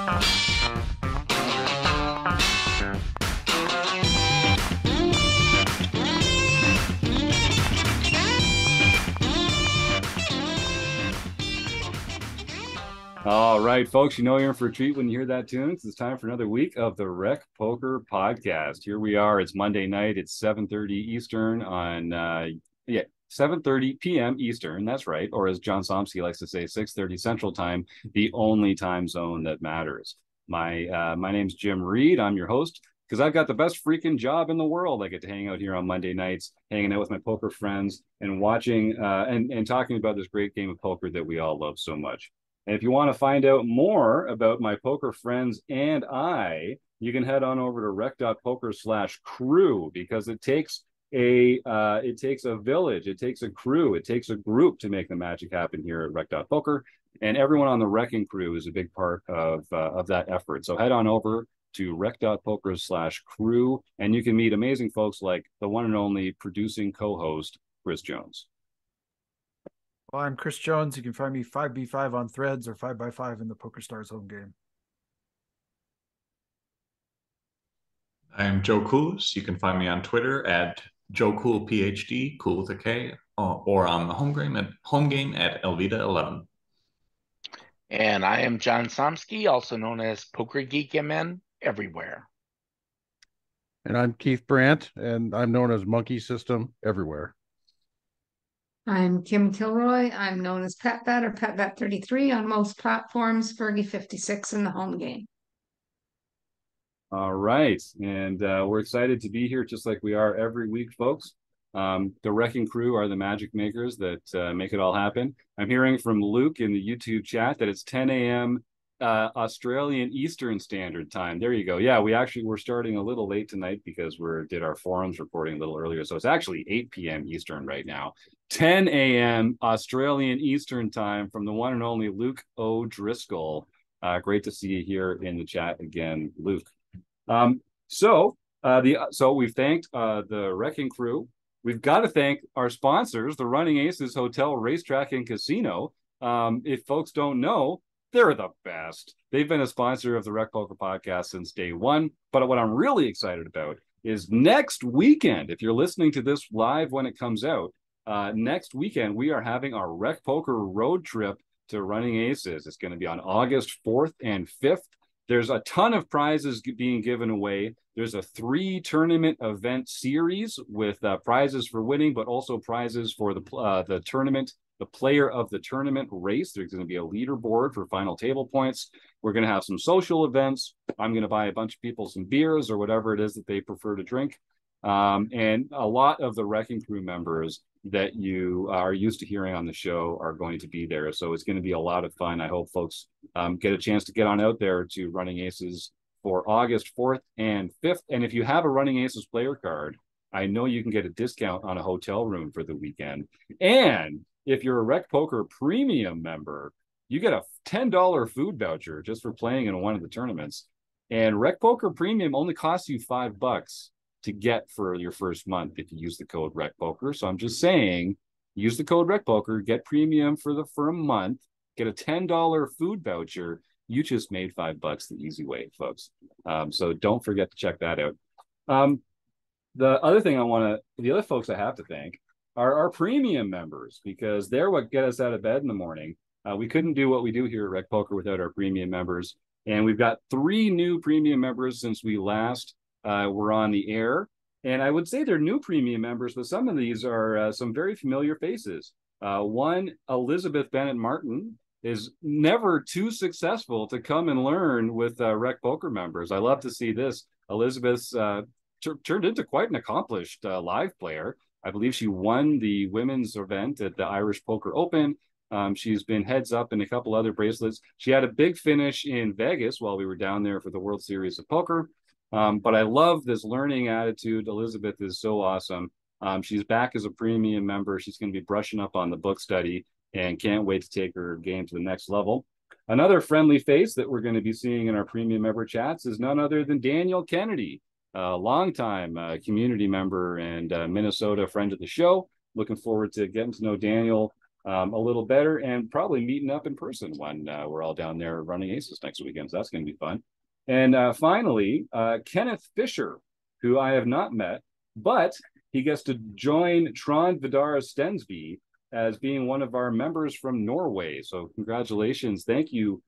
All right, folks, you know you're in for a treat when you hear that tune. It's time for another week of the Rec Poker Podcast. Here we are. It's Monday night. It's 7:30 Eastern on 7:30 p.m. Eastern. That's right. Or as John Somsky likes to say, 6:30 Central Time, the only time zone that matters. My name's Jim Reed. I'm your host because I've got the best freaking job in the world. I get to hang out here on Monday nights, hanging out with my poker friends and watching and talking about this great game of poker that we all love so much. And if you want to find out more about my poker friends and I, you can head on over to rec.poker/crew because it takes a village, it takes a crew, it takes a group to make the magic happen here at rec.poker. And everyone on the wrecking crew is a big part of that effort. So head on over to rec.poker/crew and you can meet amazing folks like the one and only producing co-host, Chris Jones. Well, I'm Chris Jones. You can find me 5B5 on Threads or 5x5 in the PokerStars home game. I'm Joe Coolis. You can find me on Twitter at JoeCoolPhD, cool with a K, or on the home game at Elvita11. And I am John Somsky, also known as Poker Geek MN everywhere. And I'm Keith Brandt, and I'm known as Monkey System everywhere. I'm Kim Kilroy. I'm known as PetVet or PetVet33 on most platforms, Fergie56 in the home game. All right. And we're excited to be here just like we are every week, folks. The Wrecking Crew are the magic makers that make it all happen. I'm hearing from Luke in the YouTube chat that it's 10 a.m. Australian Eastern Standard Time. There you go. Yeah, we're starting a little late tonight because we did our forums recording a little earlier. So it's actually 8 p.m. Eastern right now. 10 a.m. Australian Eastern Time from the one and only Luke O'Driscoll. Great to see you here in the chat again, Luke. So we've thanked the Wrecking Crew. We've got to thank our sponsors, the Running Aces Hotel, Racetrack, and Casino. If folks don't know, they're the best. They've been a sponsor of the Rec Poker Podcast since day one. But what I'm really excited about is next weekend, if you're listening to this live when it comes out, next weekend, we are having our Rec Poker road trip to Running Aces. It's going to be on August 4th and 5th. There's a ton of prizes being given away. There's a 3-tournament event series with prizes for winning, but also prizes for the tournament, the player of the tournament race. There's going to be a leaderboard for final table points. We're going to have some social events. I'm going to buy a bunch of people some beers or whatever it is that they prefer to drink. And a lot of the Wrecking Crew members that you are used to hearing on the show are going to be there. So it's going to be a lot of fun. I hope folks get a chance to get on out there to Running Aces for August 4th and 5th. And if you have a Running Aces player card, I know you can get a discount on a hotel room for the weekend. And if you're a Rec Poker Premium member, you get a $10 food voucher just for playing in one of the tournaments. And Rec Poker Premium only costs you $5 to get for your first month if you use the code RecPoker. So I'm just saying, use the code RecPoker, get premium for a month, get a $10 food voucher. You just made $5 the easy way, folks. So don't forget to check that out. The other folks I have to thank are our premium members because they're what get us out of bed in the morning. We couldn't do what we do here at Rec Poker without our premium members. And we've got 3 new premium members since we last were on the air. And I would say they're new premium members, but some of these are some very familiar faces. One, Elizabeth Bennett Martin, is never too successful to come and learn with Rec Poker members. I love to see this. Elizabeth's turned into quite an accomplished live player. I believe she won the women's event at the Irish Poker Open. She's been heads up in a couple other bracelets. She had a big finish in Vegas while we were down there for the World Series of Poker. But I love this learning attitude. Elizabeth is so awesome. She's back as a premium member. She's going to be brushing up on the book study and can't wait to take her game to the next level. Another friendly face that we're going to be seeing in our premium member chats is none other than Daniel Kennedy, a longtime community member and Minnesota friend of the show. Looking forward to getting to know Daniel a little better, and probably meeting up in person when we're all down there running Aces next weekend. So that's going to be fun. And finally, Kenneth Fisher, who I have not met, but he gets to join Trond Vidar Stensby as being one of our members from Norway. So congratulations. Thank you,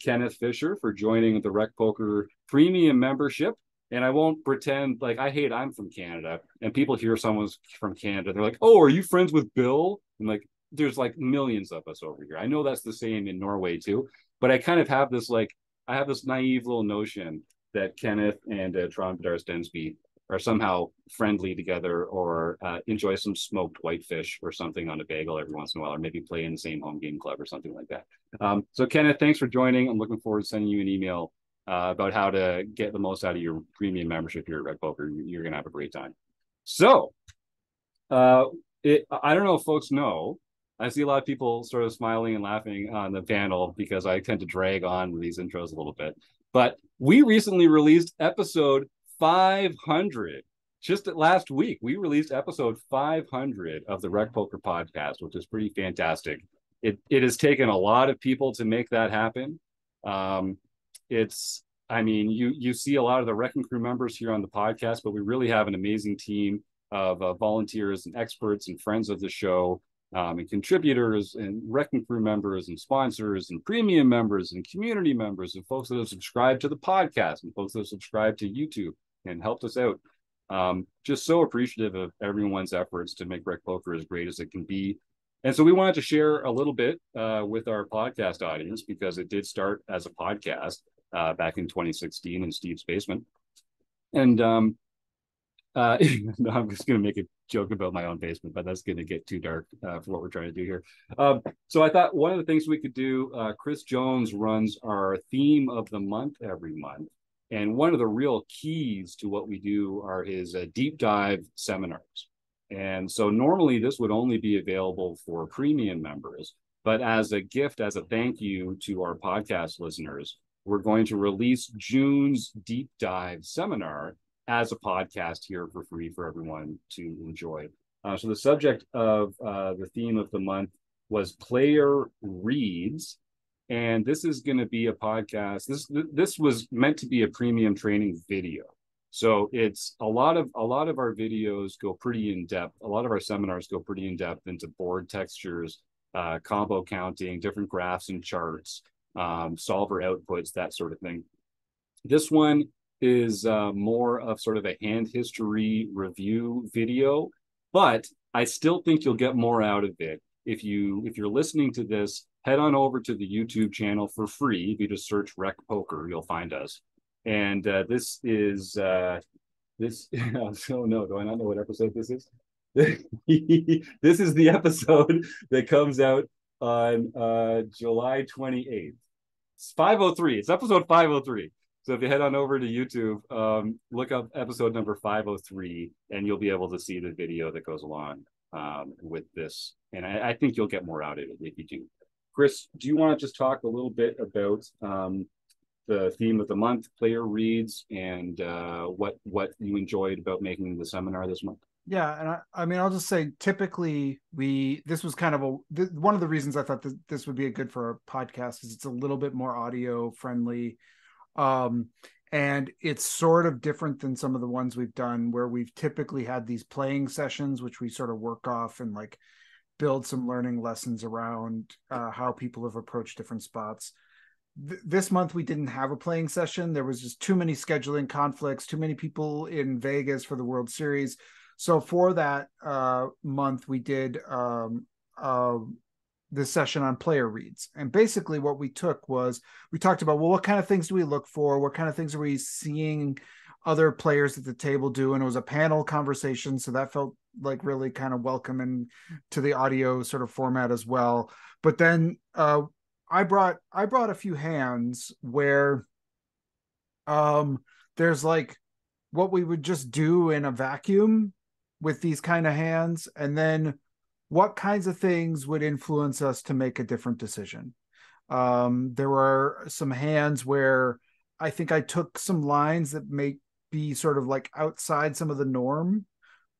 Kenneth Fisher, for joining the Rec Poker Premium membership. And I won't pretend like I'm from Canada, and people hear someone's from Canada. They're like, oh, are you friends with Bill? And like, there's like millions of us over here. I know that's the same in Norway too, but I kind of have this I have this naive little notion that Kenneth and Trond Vidar Stensby are somehow friendly together, or enjoy some smoked whitefish or something on a bagel every once in a while, or maybe play in the same home game club or something like that. So Kenneth, thanks for joining. I'm looking forward to sending you an email about how to get the most out of your premium membership here at Rec Poker. You're going to have a great time. So I don't know if folks know, I see a lot of people sort of smiling and laughing on the panel because I tend to drag on these intros a little bit. But we recently released episode 500. Just last week, we released episode 500 of the Rec Poker podcast, which is pretty fantastic. It has taken a lot of people to make that happen. You see a lot of the Wrecking Crew members here on the podcast, but we really have an amazing team of volunteers and experts and friends of the show, and contributors and Wrecking Crew members and sponsors and premium members and community members and folks that have subscribed to the podcast and folks that have subscribed to YouTube and helped us out. Just so appreciative of everyone's efforts to make Rec Poker as great as it can be. And so we wanted to share a little bit with our podcast audience, because it did start as a podcast back in 2016 in Steve's basement. And no, I'm just going to make a joke about my own basement, but that's going to get too dark for what we're trying to do here. So I thought one of the things we could do, Chris Jones runs our theme of the month every month. And one of the real keys to what we do are his deep dive seminars. And so normally this would only be available for premium members, but as a gift, as a thank you to our podcast listeners, we're going to release June's deep dive seminar as a podcast here for free for everyone to enjoy. So the subject of the theme of the month was player reads. And this is going to be a podcast. This was meant to be a premium training video. So it's a lot of our videos go pretty in depth. A lot of our seminars go pretty in depth into board textures, combo counting, different graphs and charts, solver outputs, that sort of thing. This one is more of sort of a hand history review video, but I still think you'll get more out of it if you're listening to this. Head on over to the YouTube channel for free. If you just search Rec Poker, you'll find us. And this is this. Oh no, do I not know what episode this is? This is the episode that comes out on July 28th. It's 503. It's episode 503. So if you head on over to YouTube, look up episode number 503, and you'll be able to see the video that goes along with this. And I think you'll get more out of it if you do. Chris, do you want to just talk a little bit about the theme of the month, player reads, and what you enjoyed about making the seminar this month? Yeah, and I mean, I'll just say, typically this was kind of one of the reasons I thought this would be a good for a podcast is it's a little bit more audio friendly, and it's sort of different than some of the ones we've done where we've typically had these playing sessions, which we sort of work off and like build some learning lessons around how people have approached different spots. This month we didn't have a playing session. There was just too many scheduling conflicts, too many people in Vegas for the World Series. So for that month, we did this session on player reads. And basically what we took was, we talked about, well, what kind of things do we look for? What kind of things are we seeing other players at the table do? And it was a panel conversation. So that felt like really kind of welcoming to the audio sort of format as well. But then I brought a few hands where there's like what we would just do in a vacuum with these kind of hands, and then what kinds of things would influence us to make a different decision. There were some hands where I think I took some lines that may be sort of like outside some of the norm,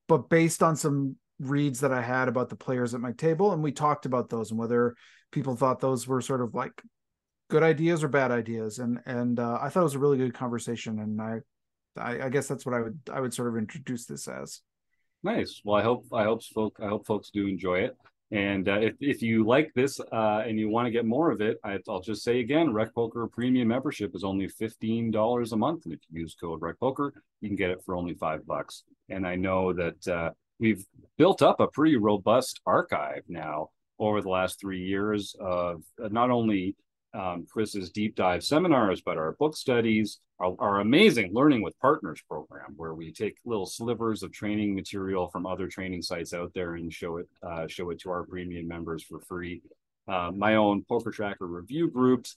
but based on some reads that I had about the players at my table, and we talked about those and whether people thought those were sort of like good ideas or bad ideas. And I thought it was a really good conversation, and I guess that's what I would sort of introduce this as. Nice. Well, I hope folks do enjoy it. And if you like this and you want to get more of it, I'll just say again, Rec Poker Premium membership is only $15 a month, and if you use code Rec Poker, you can get it for only $5. And I know that we've built up a pretty robust archive now over the last 3 years of not only Chris's deep dive seminars, but our book studies, our amazing Learning with Partners program, where we take little slivers of training material from other training sites out there and show it to our premium members for free. My own Poker Tracker review groups,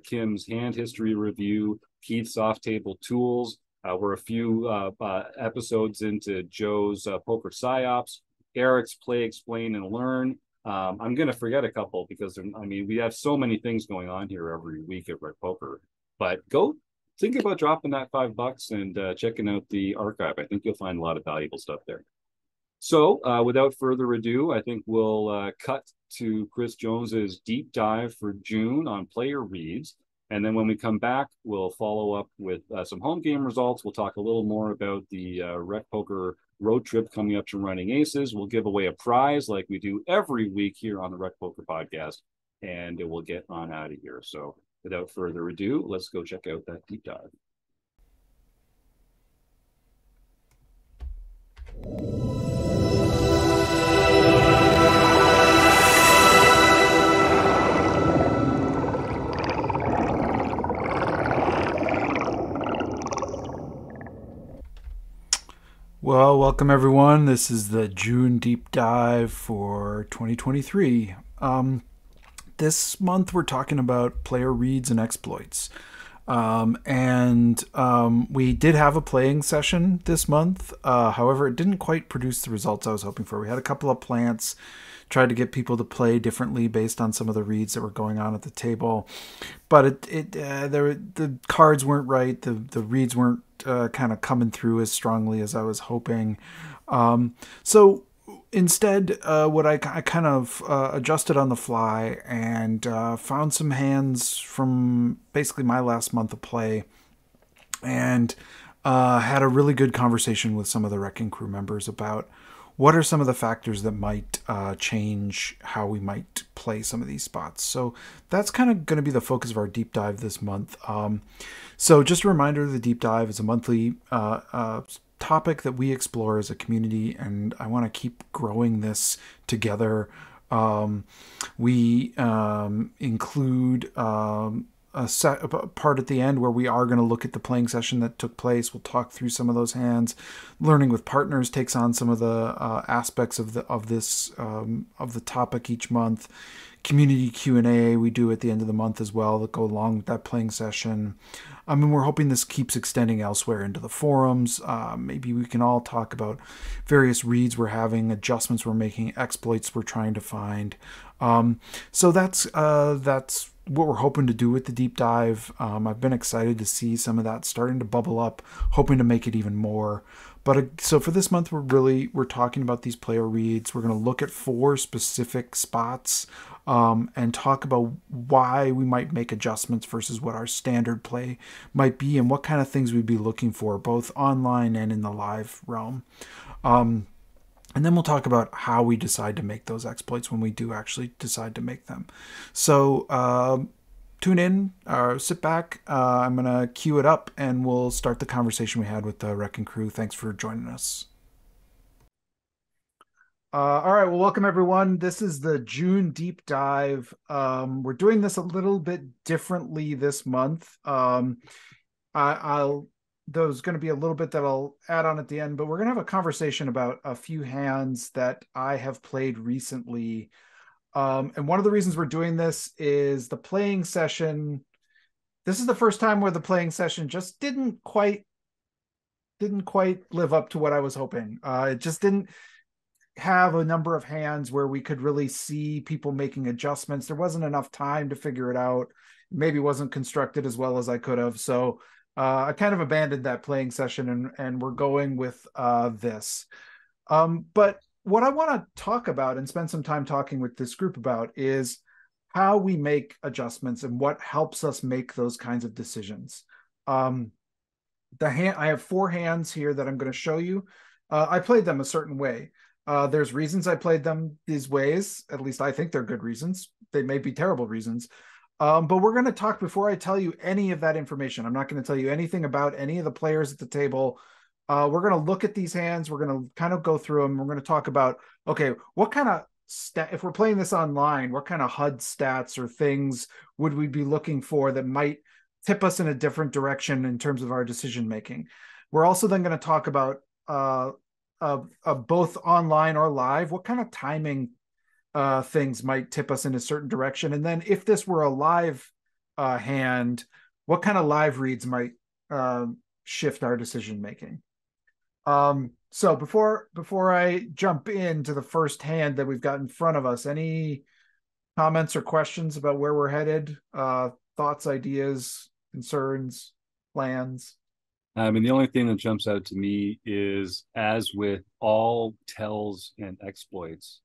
Kim's hand history review, Keith's off table tools. We're a few episodes into Joe's poker psyops, Eric's play, explain, and learn. I'm going to forget a couple because, I mean, we have so many things going on here every week at Rec Poker. But go think about dropping that $5 and checking out the archive. I think you'll find a lot of valuable stuff there. So without further ado, I think we'll cut to Chris Jones's deep dive for June on player reads. And then when we come back, we'll follow up with some home game results. We'll talk a little more about the Rec Poker road trip coming up to Running Aces. We'll give away a prize like we do every week here on the Rec Poker podcast, and we'll get on out of here. So without further ado, let's go check out that deep dive. Well, welcome everyone. This is the June deep dive for 2023. This month we're talking about player reads and exploits. We did have a playing session this month. However, it didn't quite produce the results I was hoping for. We had a couple of plants, tried to get people to play differently based on some of the reads that were going on at the table, but the cards weren't right. The reads weren't kind of coming through as strongly as I was hoping. So instead, what I kind of adjusted on the fly and found some hands from basically my last month of play, and had a really good conversation with some of the Wrecking Crew members about what are some of the factors that might change how we might play some of these spots. So that's kind of going to be the focus of our deep dive this month. So just a reminder, the deep dive is a monthly topic that we explore as a community, and I want to keep growing this together. We include a part at the end where we are going to look at the playing session that took place. We'll talk through some of those hands. Learning with Partners takes on some of the aspects of the topic each month. Community Q&A we do at the end of the month as well that go along with that playing session. We're hoping this keeps extending elsewhere into the forums. Maybe we can all talk about various reads we're having, adjustments we're making, exploits we're trying to find. So that's what we're hoping to do with the deep dive. I've been excited to see some of that starting to bubble up, hoping to make it even more. But so for this month, we're talking about these player reads. We're going to look at 4 specific spots and talk about why we might make adjustments versus what our standard play might be, and what kind of things we'd be looking for both online and in the live realm. And then we'll talk about how we decide to make those exploits when we do actually decide to make them. So tune in, sit back. I'm going to cue it up and we'll start the conversation we had with the Wrecking Crew. Thanks for joining us. All right. Well, welcome everyone. This is the June deep dive. We're doing this a little bit differently this month. There's going to be a little bit that I'll add on at the end, but we're going to have a conversation about a few hands that I have played recently. And one of the reasons we're doing this is the playing session. This is the first time where the playing session just didn't quite live up to what I was hoping. It just didn't have a number of hands where we could really see people making adjustments. There wasn't enough time to figure it out. Maybe wasn't constructed as well as I could have. So I kind of abandoned that playing session and we're going with this. But what I want to talk about and spend some time talking with this group about is how we make adjustments and what helps us make those kinds of decisions. I have 4 hands here that I'm going to show you. I played them a certain way. There's reasons I played them these ways. At least I think they're good reasons. They may be terrible reasons. But we're going to talk before I tell you any of that information. I'm not going to tell you anything about any of the players at the table. We're going to look at these hands. We're going to kind of go through them. We're going to talk about, okay, what kind of if we're playing this online, what kind of HUD stats or things would we be looking for that might tip us in a different direction in terms of our decision making. We're also then going to talk about both online or live, what kind of timing things might tip us in a certain direction. And then if this were a live hand, what kind of live reads might shift our decision making. So before I jump into the first hand that we've got in front of us, any comments or questions about where we're headed? Thoughts, ideas, concerns, plans? I mean, the only thing that jumps out to me is, as with all tells and exploits,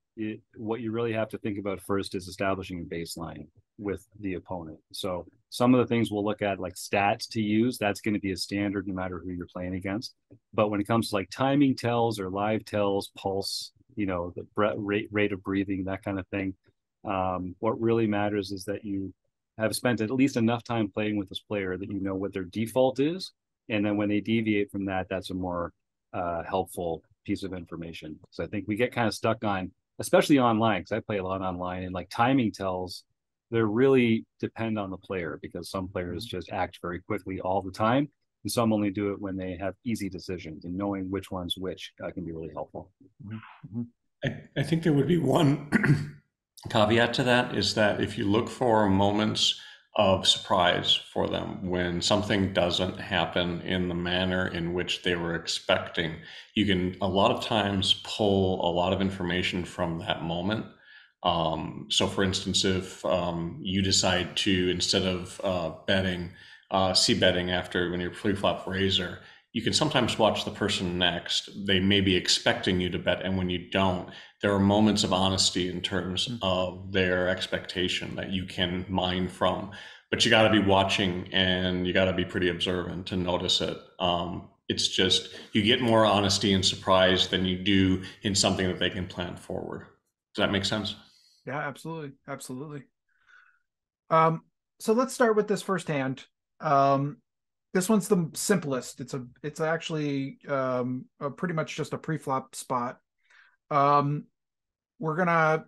what you really have to think about first is establishing a baseline with the opponent. So some of the things we'll look at, like stats to use, that's going to be a standard no matter who you're playing against. But when it comes to like timing tells or live tells, pulse, the rate of breathing, that kind of thing, what really matters is that you have spent at least enough time playing with this player that you know what their default is. And then when they deviate from that, that's a more helpful piece of information. So I think we get kind of stuck on, especially online, because I play a lot online, and like timing tells, they really depend on the player, because some players just act very quickly all the time, and some only do it when they have easy decisions, and knowing which one's which can be really helpful. Mm-hmm. I think there would be one caveat to that, is that if you look for moments of surprise for them when something doesn't happen in the manner in which they were expecting, you can a lot of times pull a lot of information from that moment. So for instance, if you decide to, instead of betting, c-betting after when you're pre-flop razor, you can sometimes watch the person next. They may be expecting you to bet, and when you don't, there are moments of honesty in terms of their expectation that you can mine from. But you got to be watching, and you got to be pretty observant to notice it. It's just, you get more honesty and surprise than you do in something that they can plan forward. Does that make sense? Yeah, absolutely. Absolutely. So let's start with this first hand. This one's the simplest. It's actually pretty much just a pre-flop spot. We're gonna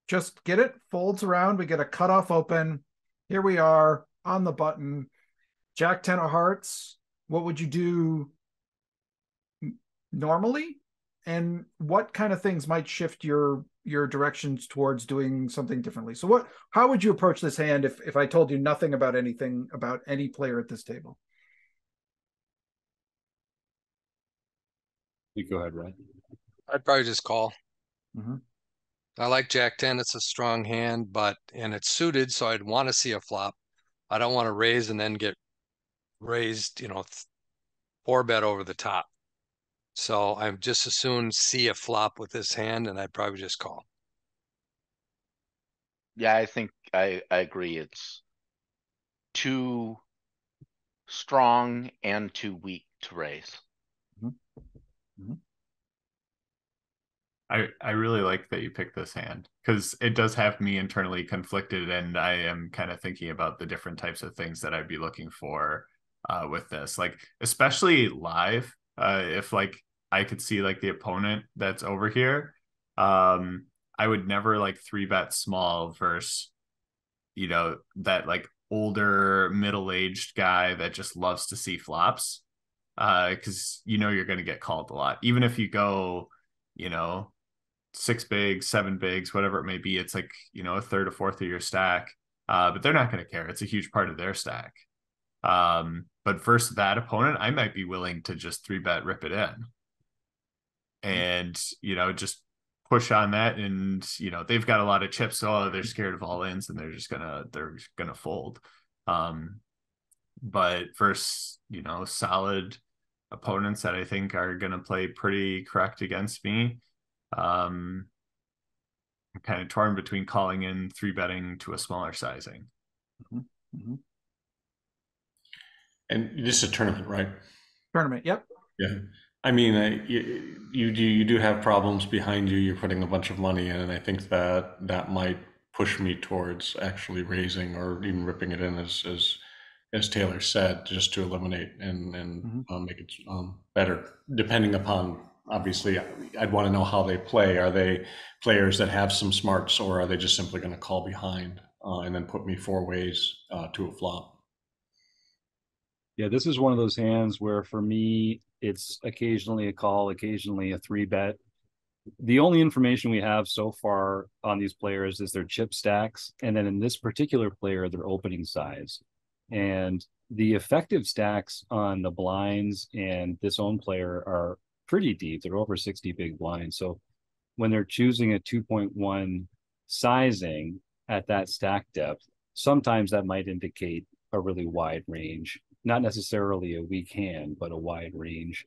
just get it, folds around. We get a cutoff open. Here we are on the button. Jack 10 of hearts. What would you do normally? And what kind of things might shift your directions towards doing something differently? So how would you approach this hand if I told you nothing about anything about any player at this table? You go ahead, Ryan. I'd probably just call. Mm-hmm. I like Jack 10. It's a strong hand, and it's suited, so I'd want to see a flop. I don't want to raise and then get raised, 4-bet over the top. So I'm just as soon see a flop with this hand, and I'd probably just call. Yeah, I think I agree. It's too strong and too weak to raise. Mm-hmm. Mm-hmm. I really like that you picked this hand, because it does have me internally conflicted, and I am kind of thinking about the different types of things that I'd be looking for with this, like especially live. If like I could see like the opponent that's over here, I would never like 3-bet small versus that like older middle-aged guy that just loves to see flops, because you're going to get called a lot, even if you go 6 bigs, 7 bigs, whatever it may be. It's like, a third, a fourth of your stack. But they're not going to care. It's a huge part of their stack. But versus that opponent, I might be willing to just 3-bet, rip it in. And, just push on that. And, they've got a lot of chips. So they're scared of all ins, and they're gonna fold. But versus, solid opponents that I think are going to play pretty correct against me, I'm kind of torn between calling in 3-betting to a smaller sizing. And this is a tournament, right? Tournament, yep. Yeah. I mean, you do have problems behind you. You're putting a bunch of money in, and I think that might push me towards actually raising or even ripping it in, as Taylor said, just to eliminate and make it better. Depending upon, obviously, I'd want to know how they play. Are they players that have some smarts, or are they just simply going to call behind and then put me 4 ways to a flop? Yeah, this is one of those hands where for me, it's occasionally a call, occasionally a 3-bet. The only information we have so far on these players is their chip stacks. And then in this particular player, their opening size. And the effective stacks on the blinds and this own player are pretty deep. They're over 60 big blinds. So when they're choosing a 2.1 sizing at that stack depth, sometimes that might indicate a really wide range. Not necessarily a weak hand, but a wide range.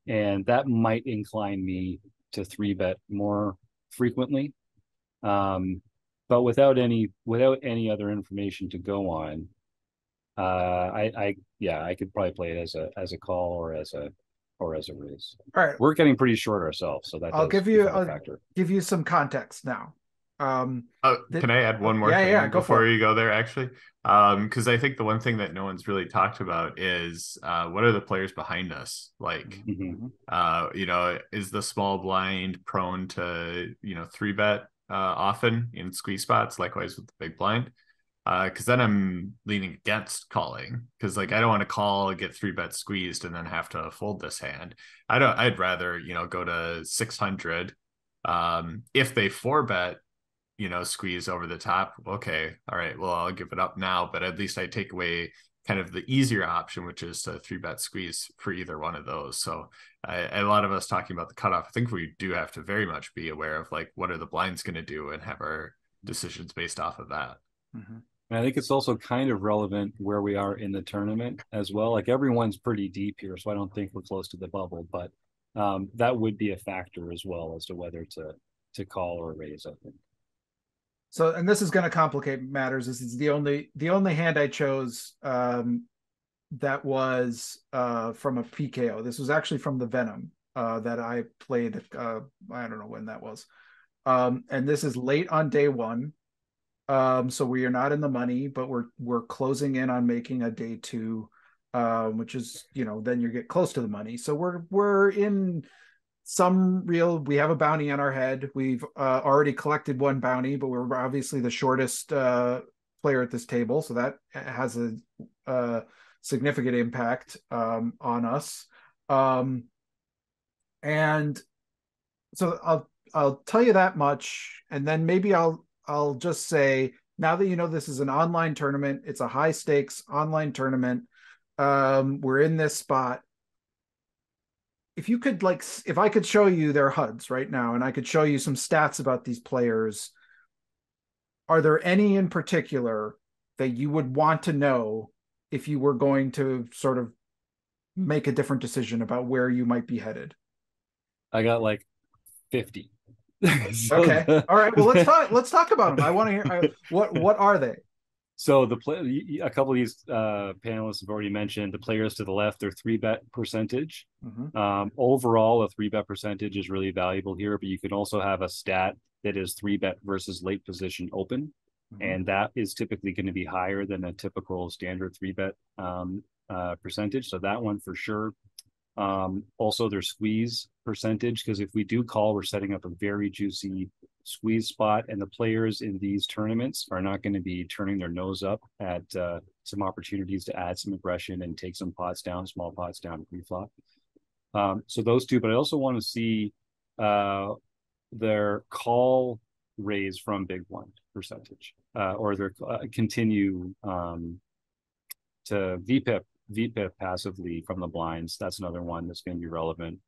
And that might incline me to 3-bet more frequently. But without any other information to go on, I could probably play it as a call or as a raise. All right. We're getting pretty short ourselves, so that I'll give you some context now. Can I add one more thing before you go there, actually? Because I think the one thing that no one's really talked about is what are the players behind us like? Is the small blind prone to 3-bet often in squeeze spots, likewise with the big blind? Because then I'm leaning against calling, because like I don't want to call, get 3-bet squeezed and then have to fold this hand. I'd rather go to 600. If they 4-bet squeeze over the top, okay, all right, well, I'll give it up now, but at least I take away kind of the easier option, which is to 3-bet squeeze for either one of those. So a lot of us talking about the cutoff, I think we do have to very much be aware of like, what are the blinds going to do, and have our decisions based off of that. And I think it's also kind of relevant where we are in the tournament as well. Like everyone's pretty deep here, so I don't think we're close to the bubble, but that would be a factor as well as to whether to call or raise, I think. So, and this is going to complicate matters. This is the only hand I chose that was from a PKO. This was actually from the Venom that I played. I don't know when that was. And this is late on day 1. So we are not in the money, but we're closing in on making a day 2, which is, then you get close to the money. So we're in we have a bounty on our head. We've already collected 1 bounty, but we're obviously the shortest player at this table. So that has a significant impact on us. And so I'll tell you that much. And then maybe I'll just say, now that this is an online tournament, it's a high stakes online tournament. We're in this spot. If I could show you their HUDs right now, and I could show you some stats about these players, are there any in particular that you would want to know if you were going to sort of make a different decision about where you might be headed? I got like 50. Okay. All right. Well, let's talk about them. I want to hear what are they? So a couple of these panelists have already mentioned the players to the left, their 3-bet percentage. Overall, a 3-bet percentage is really valuable here, but you can also have a stat that is 3-bet versus late position open. And that is typically going to be higher than a typical standard 3-bet percentage. So that one for sure. Also their squeeze percentage, because if we do call, we're setting up a very juicy squeeze spot, and the players in these tournaments are not going to be turning their nose up at some opportunities to add some aggression and take some small pots down pre-flop. So those two, but I also want to see their call raise from big blind percentage, or their continue to VPIP passively from the blinds. That's another one that's going to be relevant.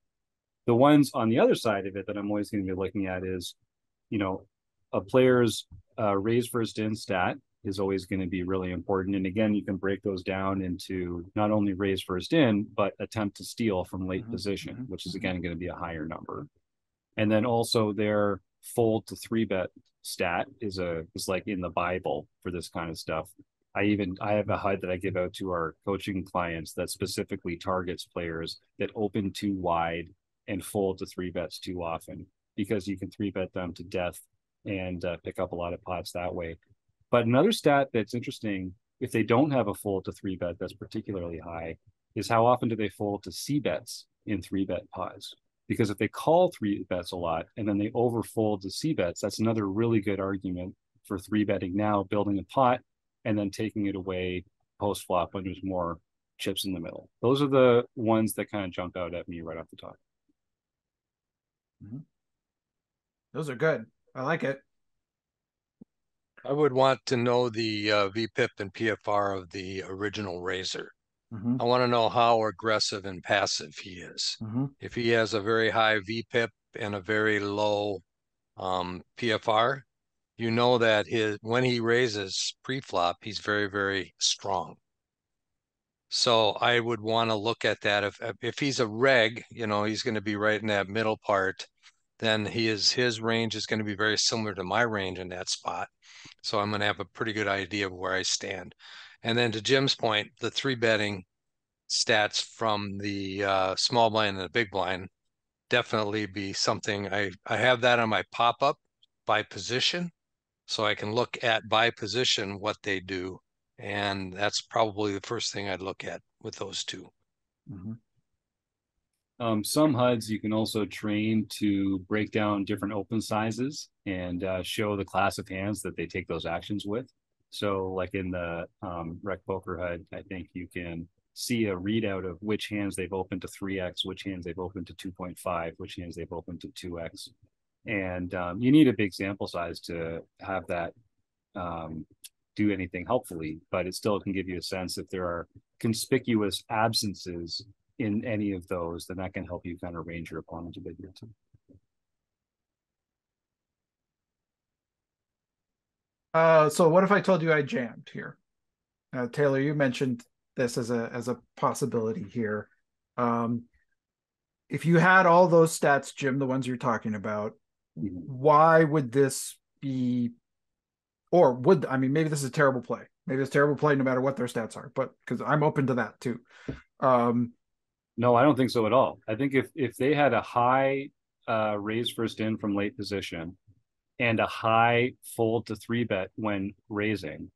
The ones on the other side of it that I'm always going to be looking at is, a player's raise first in stat is always going to be really important. And again, you can break those down into not only raise first in, but attempt to steal from late position, which is again going to be a higher number. And then also their fold to 3-bet stat is like in the Bible for this kind of stuff. I have a HUD that I give out to our coaching clients that specifically targets players that open too wide and fold to 3-bets too often, because you can 3-bet them to death and pick up a lot of pots that way. But another stat that's interesting, if they don't have a fold to 3-bet that's particularly high, is how often do they fold to C-bets in 3-bet pots? Because if they call 3-bets a lot and then they overfold to C-bets, that's another really good argument for 3-betting now, building a pot, and then taking it away post flop when there's more chips in the middle. Those are the ones that kind of jump out at me right off the top. Mm-hmm. Those are good. I like it. I would want to know the VPIP and PFR of the original raiser. Mm-hmm. I want to know how aggressive and passive he is. Mm-hmm. If he has a very high VPIP and a very low PFR, you know that when he raises pre-flop, he's very, very strong. So I would want to look at that. If he's a reg, he's going to be right in that middle part, then his range is going to be very similar to my range in that spot. So I'm going to have a pretty good idea of where I stand. And then to Jim's point, the 3-betting stats from the small blind and the big blind definitely be something. I have that on my pop-up by position, so I can look at by position what they do. And that's probably the first thing I'd look at with those two. Mm-hmm. Some HUDs you can also train to break down different open sizes and show the class of hands that they take those actions with. So like in the Rec Poker HUD, I think you can see a readout of which hands they've opened to 3x, which hands they've opened to 2.5, which hands they've opened to 2x. And you need a big sample size to have that do anything helpfully, but it still can give you a sense if there are conspicuous absences in any of those, then that can help you kind of range your opponent a bit here too. So what if I told you I jammed here? Taylor, you mentioned this as a possibility here. If you had all those stats, Jim, the ones you're talking about, why would this be, or maybe this is a terrible play. Maybe it's a terrible play no matter what their stats are, but because I'm open to that too. No, I don't think so at all. I think if they had a high raise first in from late position and a high fold to 3-bet when raising,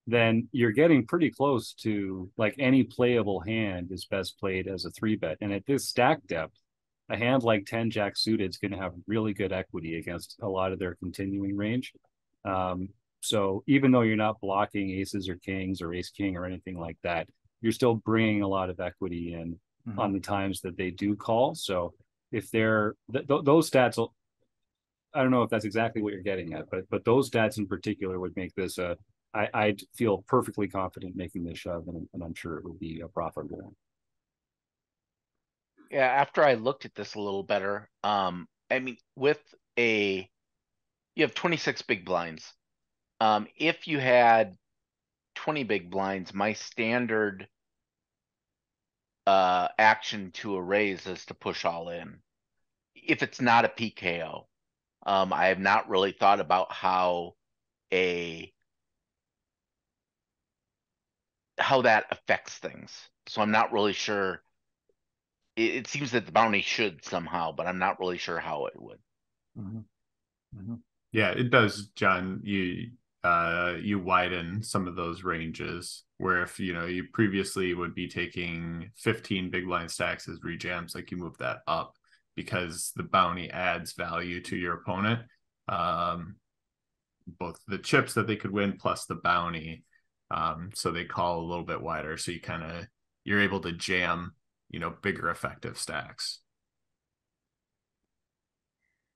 then you're getting pretty close to like any playable hand is best played as a 3-bet. And at this stack depth, a hand like 10 Jack suited is going to have really good equity against a lot of their continuing range. So even though you're not blocking aces or kings or ace king or anything like that, you're still bringing a lot of equity in on the times that they do call. So if they're those stats, I don't know if that's exactly what you're getting at, but those stats in particular would make this I'd feel perfectly confident making this shove, and I'm sure it would be a profitable one. Yeah, after I looked at this a little better, you have 26 big blinds. If you had 20 big blinds, my standard action to a raise is to push all in. If it's not a PKO, I have not really thought about how that affects things. So I'm not really sure. It seems that the bounty should somehow, but I'm not really sure how it would. Yeah, it does, John. You widen some of those ranges where if you previously would be taking 15 big blind stacks as rejams, like you move that up because the bounty adds value to your opponent, both the chips that they could win plus the bounty, so they call a little bit wider, so you're able to jam bigger effective stacks.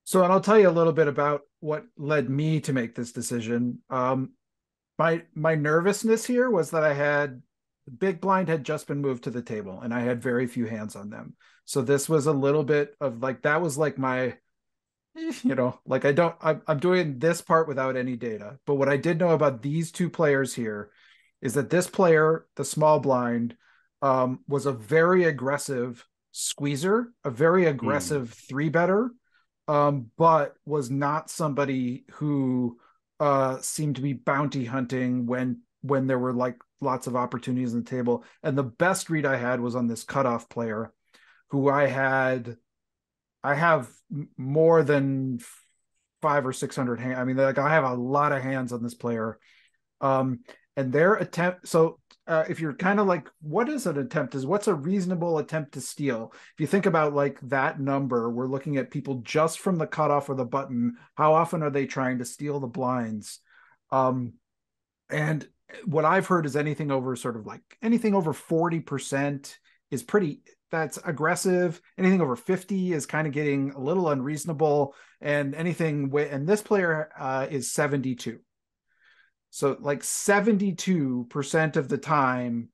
So, and I'll tell you a little bit about what led me to make this decision. My nervousness here was that the big blind had just been moved to the table and I had very few hands on them. So this was a little bit of that was like my, I'm doing this part without any data. But what I did know about these two players here is that this player, the small blind, was a very aggressive squeezer, a very aggressive 3-better. but was not somebody who seemed to be bounty hunting when there were like lots of opportunities on the table. And the best read I had was on this cutoff player, who I have more than 500 or 600 hands. I mean, like I have a lot of hands on this player. And their attempt. So if you're kind of like, what is an attempt? What's a reasonable attempt to steal? If you think about like that number, we're looking at people just from the cutoff or the button. How often are they trying to steal the blinds? And what I've heard is anything over 40% is that's aggressive. Anything over 50 is kind of getting a little unreasonable. And and this player is 72. So like 72% of the time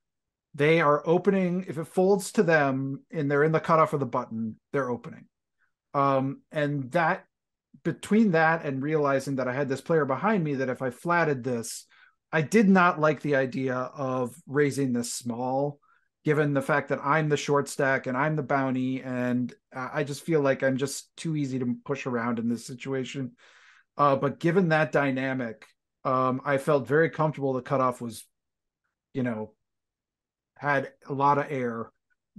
they are opening. If it folds to them and they're in the cutoff of the button, they're opening. And that, between that and realizing that I had this player behind me, that if I flatted this, I did not like the idea of raising this small, given the fact that I'm the short stack and I'm the bounty. And I just feel like I'm just too easy to push around in this situation. But given that dynamic, I felt very comfortable the cutoff was, had a lot of air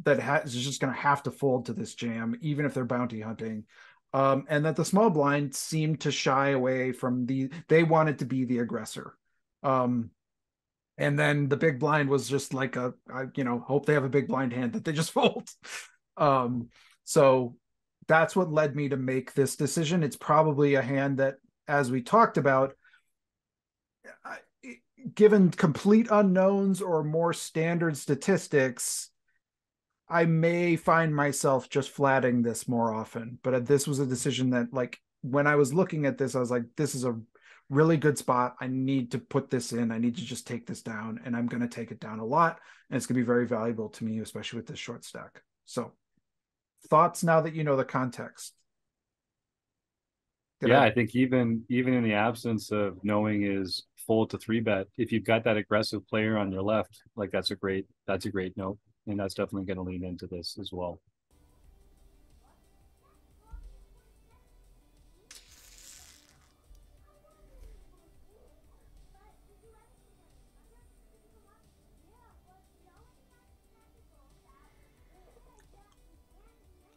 that is just going to have to fold to this jam, even if they're bounty hunting. And that the small blind seemed to shy away from they wanted to be the aggressor. And then the big blind was just like hope they have a big blind hand that they just fold. So that's what led me to make this decision. It's probably a hand that, as we talked about, given complete unknowns or more standard statistics, I may find myself just flatting this more often. But this was a decision that, like, when I was looking at this, I was like, this is a really good spot. I need to put this in. I need to just take this down, and I'm going to take it down a lot. And it's going to be very valuable to me, especially with this short stack. So thoughts now that you know the context? I think even in the absence of knowing is fold to 3-bet, if you've got that aggressive player on your left, like that's a great note. And that's definitely going to lean into this as well.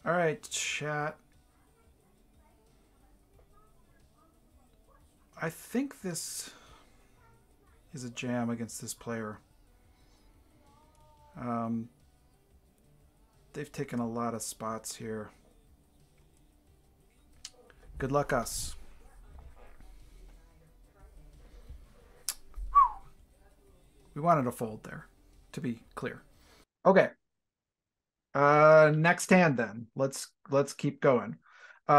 All right, chat. I think this is a jam against this player. They've taken a lot of spots here. Good luck, us. We wanted to fold there, to be clear. Okay. Next hand then. Let's keep going.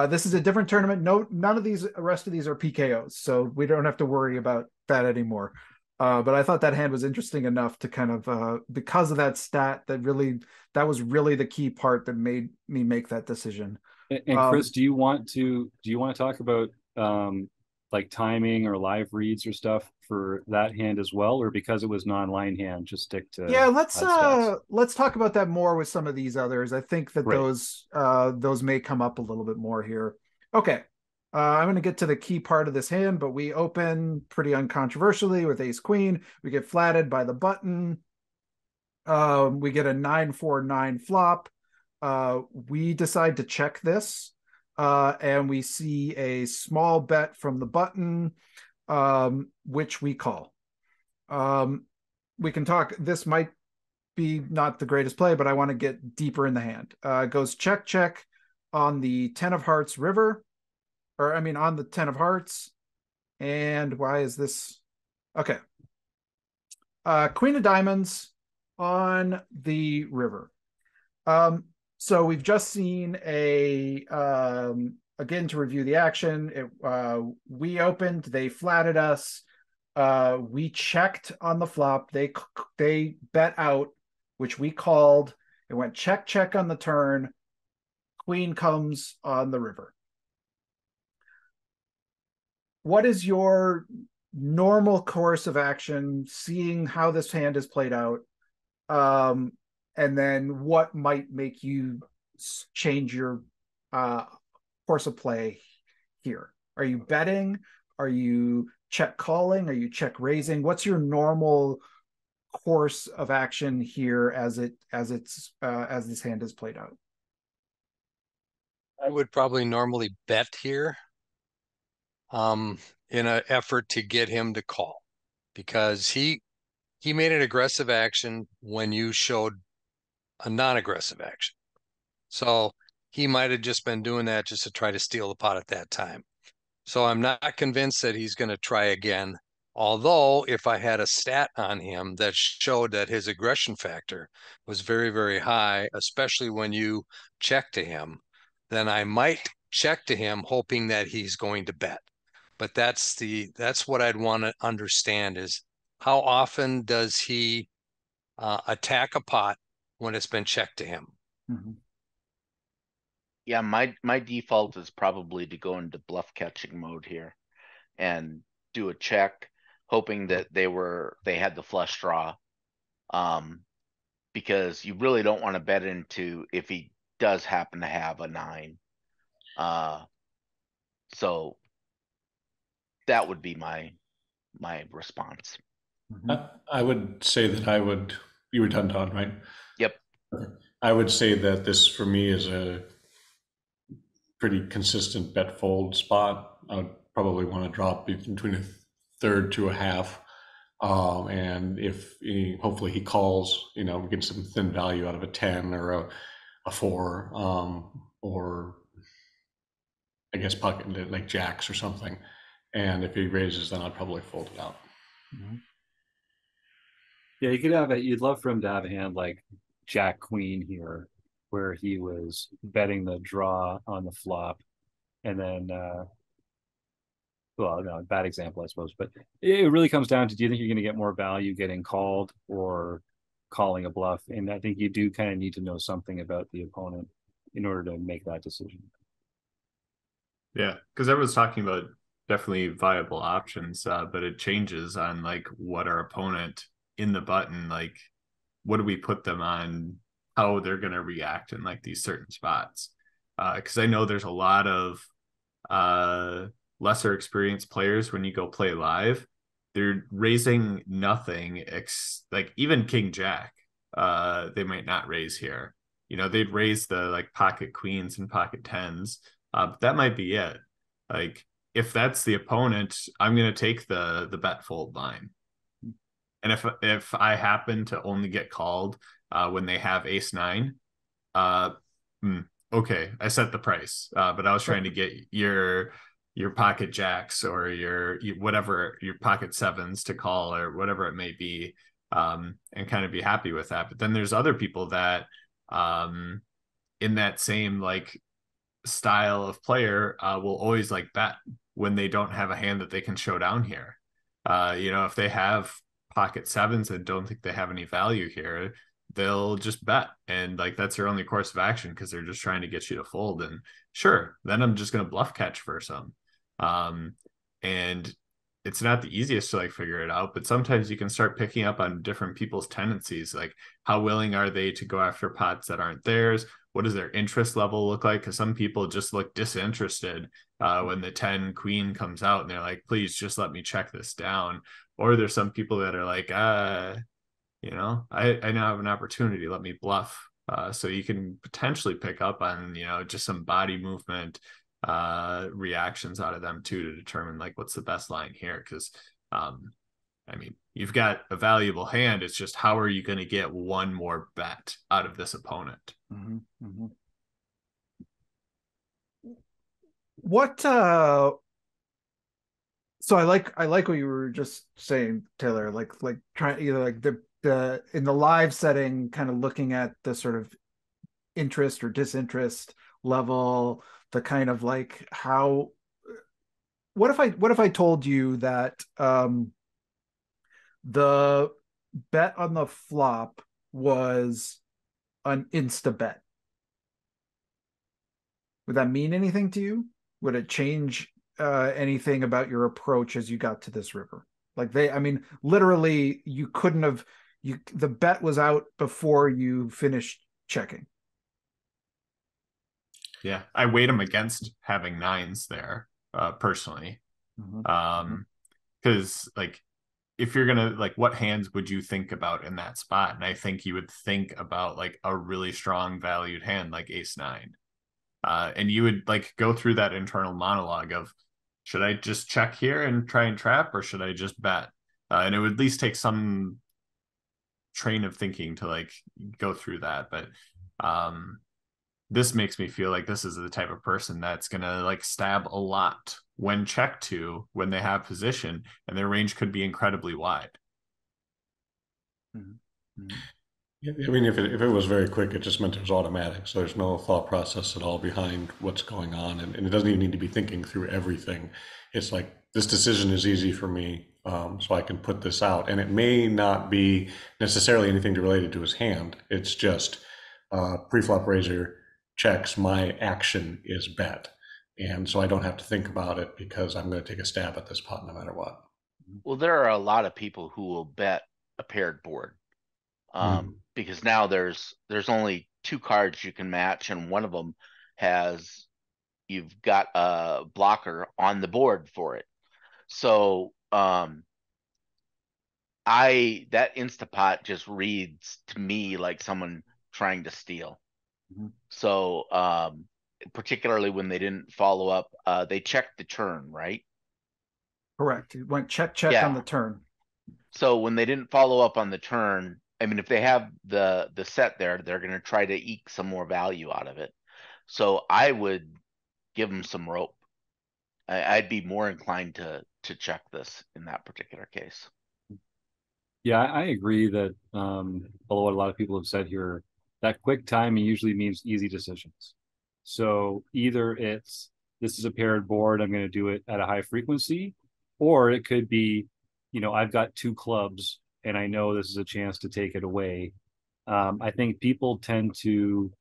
This is a different tournament. None of these rest of these are PKOs, so we don't have to worry about that anymore. But I thought that hand was interesting enough to kind of, because of that stat, that was really the key part that made me make that decision. And Chris, do you want to talk about like timing or live reads or stuff for that hand as well, or because it was non-line hand, just stick to let's talk about that more with some of these others. I think that those may come up a little bit more here. Okay. I'm going to get to the key part of this hand, but we open pretty uncontroversially with ace queen. We get flatted by the button. We get a 9-4-9 flop. We decide to check this, and we see a small bet from the button, which we call. We can talk. This might be not the greatest play, but I want to get deeper in the hand. Goes check, check on the 10 of hearts river. On the 10 of hearts. And why is this? Okay. Queen of diamonds on the river. So we've just seen again, to review the action, we opened, they flatted us. We checked on the flop. They bet out, which we called. It went check, check on the turn. Queen comes on the river. What is your normal course of action, seeing how this hand is played out? And then what might make you change your course of play here? Are you betting? Are you check calling? Are you check raising? What's your normal course of action here as this hand is played out? I would probably normally bet here, in an effort to get him to call, because he made an aggressive action when you showed a non-aggressive action. So he might have just been doing that just to try to steal the pot at that time. So I'm not convinced that he's going to try again. Although if I had a stat on him that showed that his aggression factor was very, very high, especially when you check to him, then I might check to him hoping that he's going to bet. But that's what I'd want to understand is how often does he attack a pot when it's been checked to him? Mm-hmm. Yeah, my default is probably to go into bluff catching mode here and do a check, hoping that they had the flush draw. Because you really don't want to bet into if he does happen to have a 9. So that would be my response. Mm-hmm. I would say that you were done, Todd, right? Yep. Okay. I would say that this for me is a pretty consistent bet fold spot. I would probably want to drop between a third to a half. And if hopefully he calls, get some thin value out of a 10 or a 4, or I guess pocket like jacks or something. And if he raises, then I'd probably fold it out. Mm-hmm. Yeah, you'd love for him to have a hand like Jack Queen here, where he was betting the draw on the flop, and then well, no, bad example, I suppose, but it really comes down to, do you think you're going to get more value getting called or calling a bluff? And I think you do kind of need to know something about the opponent in order to make that decision. Yeah, because everyone's talking about definitely viable options, but it changes on like what our opponent in the button, like what do we put them on, how they're going to react in like these certain spots. Because I know there's a lot of lesser experienced players when you go play live, they're raising nothing, like even King Jack, they might not raise here. They'd raise the like pocket queens and pocket tens, but that might be it. Like if that's the opponent, I'm going to take the bet fold line. And if I happen to only get called when they have ace 9, okay, I set the price, but I was trying to get your pocket jacks or your whatever, your pocket 7s to call or whatever it may be, and kind of be happy with that. But then there's other people that in that same like style of player will always like bet when they don't have a hand that they can show down here. If they have pocket 7s and don't think they have any value here, they'll just bet, and like that's their only course of action because they're just trying to get you to fold. And sure, then I'm just going to bluff catch for some, and it's not the easiest to like figure it out, but sometimes you can start picking up on different people's tendencies, like how willing are they to go after pots that aren't theirs. What does their interest level look like? Because some people just look disinterested when the 10 queen comes out and they're like, please just let me check this down. Or there's some people that are like, I now have an opportunity, let me bluff. So you can potentially pick up on, just some body movement reactions out of them too, to determine like what's the best line here. Because you've got a valuable hand. It's just how are you going to get one more bet out of this opponent? Mm-hmm. Mm-hmm. What so I like what you were just saying, Taylor, like trying either like the in the live setting, kind of looking at the sort of interest or disinterest level, the kind of like how, what if I told you that the bet on the flop was an insta bet? Would that mean anything to you? Would it change anything about your approach as you got to this river? Like literally you couldn't have, the bet was out before you finished checking. Yeah, I weighed him against having 9s there, personally. Because like, if you're gonna, like, what hands would you think about in that spot? And I think you would think about like a really strong valued hand like ace-9. And you would like go through that internal monologue of, should I just check here and try and trap, or should I just bet? And it would at least take some train of thinking to like go through that. But this makes me feel like this is the type of person that's gonna like stab a lot when checked to, when they have position, and their range could be incredibly wide. I mean, if it was very quick, it just meant it was automatic. So there's no thought process at all behind what's going on. And it doesn't even need to be thinking through everything. It's like, this decision is easy for me, so I can put this out. And it may not be necessarily anything related to his hand. It's just pre-flop raiser checks, my action is bet. And so I don't have to think about it because I'm going to take a stab at this pot no matter what. Well, there are a lot of people who will bet a paired board. Because now there's only 2 cards you can match, and one of them has, you've got a blocker on the board for it. So that Instapot just reads to me like someone trying to steal. So particularly when they didn't follow up, they checked the turn, right? Correct. It went check on the turn. So when they didn't follow up on the turn, I mean, if they have the set there, they're going to try to eke some more value out of it. So I would give them some rope. I'd be more inclined to check this in that particular case. Yeah, I agree that although what a lot of people have said here, that quick timing usually means easy decisions. So either it's, this is a paired board, I'm going to do it at a high frequency, or it could be, I've got 2 clubs and I know this is a chance to take it away. I think people tend to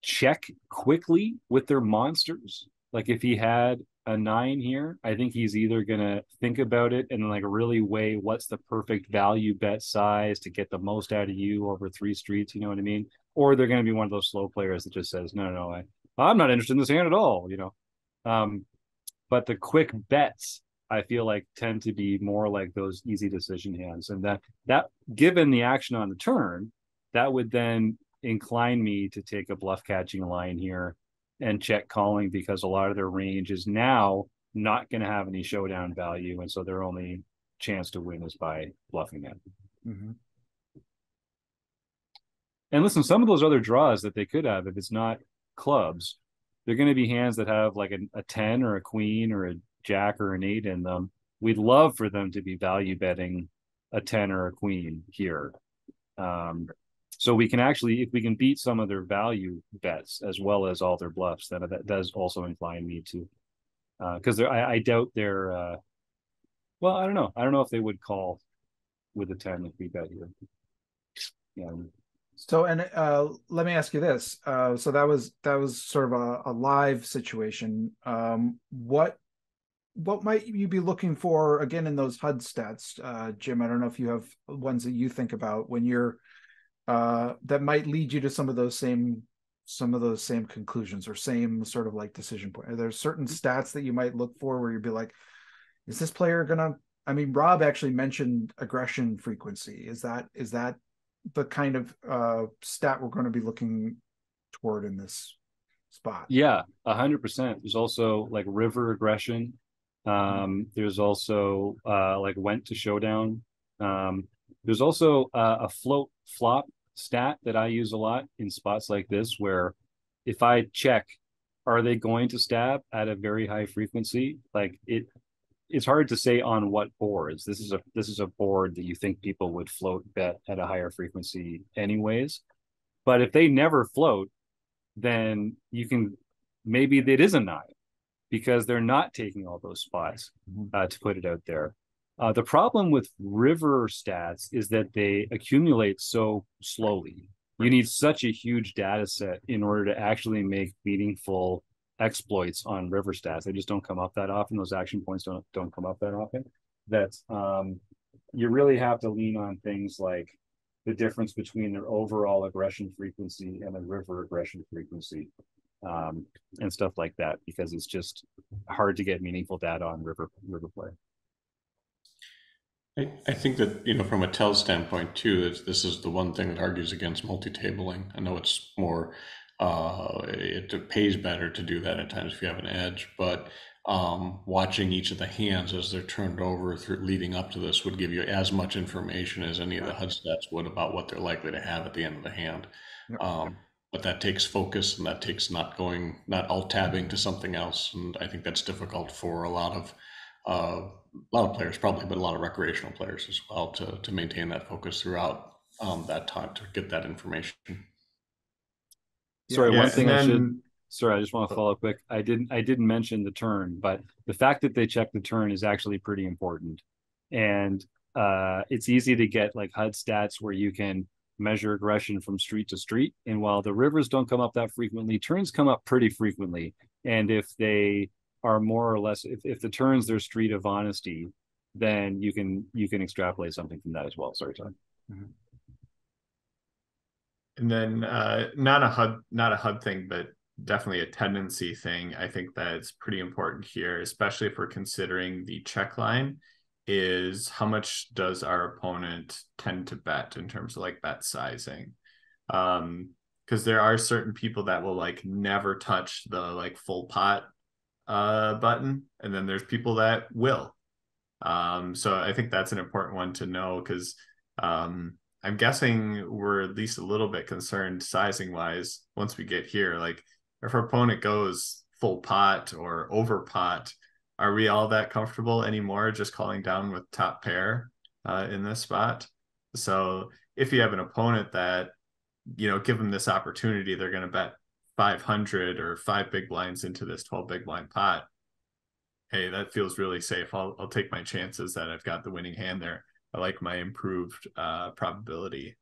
check quickly with their monsters. Like if he had a 9 here, I think he's either gonna think about it and like really weigh what's the perfect value bet size to get the most out of you over 3 streets, you know what I mean? Or they're gonna be one of those slow players that just says, no, I'm not interested in this hand at all, But the quick bets, I feel like, tend to be more like those easy decision hands. And that given the action on the turn, that would then incline me to take a bluff catching line here and check calling, because a lot of their range is now not going to have any showdown value. And so their only chance to win is by bluffing it. And listen, some of those other draws that they could have, if it's not clubs, they're going to be hands that have like a 10 or a queen or a jack or an 8 in them. We'd love for them to be value betting a 10 or a queen here. So we can actually, if we can beat some of their value bets as well as all their bluffs, then that does also incline me to, because I doubt they're, well, I don't know. I don't know if they would call with a 10 if we bet here. Yeah. So, and let me ask you this. So that was sort of a live situation. What might you be looking for again in those HUD stats, Jim? I don't know if you have ones that you think about when you're that might lead you to some of those same conclusions or same sort of like decision point. Are there certain stats that you might look for where you'd be like, is this player gonna? I mean, Rob actually mentioned aggression frequency. Is that the kind of stat we're going to be looking toward in this spot? Yeah, 100%. There's also like river aggression. There's also like went to showdown. There's also a float flop stat that I use a lot in spots like this, where if I check, are they going to stab at a very high frequency? Like it's hard to say on what boards. This is a board that you think people would float bet at a higher frequency anyways. But if they never float, then you can, maybe it is a 9 because they're not taking all those spots to put it out there. The problem with river stats is that they accumulate so slowly. You need such a huge data set in order to actually make meaningful exploits on river stats. They just don't come up that often. Those action points don't come up that often. That you really have to lean on things like the difference between their overall aggression frequency and the river aggression frequency. and stuff like that, because it's just hard to get meaningful data on river play. I think that, from a tell standpoint too, this is the one thing that argues against multi-tabling. I know it's more, it pays better to do that at times if you have an edge, but watching each of the hands as they're turned over through leading up to this would give you as much information as any of the HUD stats would about what they're likely to have at the end of the hand. But that takes focus, and that takes not alt tabbing to something else. And I think that's difficult for a lot of players probably, but a lot of recreational players as well, to maintain that focus throughout that time to get that information. Sorry, one thing Sorry, I just want to follow up quick. I didn't mention the turn, but the fact that they check the turn is actually pretty important. And it's easy to get like HUD stats where you can measure aggression from street to street. And while the rivers don't come up that frequently, turns come up pretty frequently. And if they are more or less, if the turn's their street of honesty, then you can extrapolate something from that as well. Sorry, Tom. Mm-hmm. And then not a HUD thing, but definitely a tendency thing. I think that's pretty important here, especially if we're considering the check line, is how much does our opponent tend to bet in terms of like bet sizing. Because there are certain people that will like never touch the like full pot button, and then there's people that will. So I think that's an important one to know, because I'm guessing we're at least a little bit concerned sizing wise once we get here. Like if our opponent goes full pot or over pot, are we all that comfortable anymore just calling down with top pair in this spot? So if you have an opponent that, give them this opportunity, they're going to bet 500 or 5 big blinds into this 12 big blind pot. Hey, that feels really safe. I'll take my chances that I've got the winning hand there. I like my improved probability.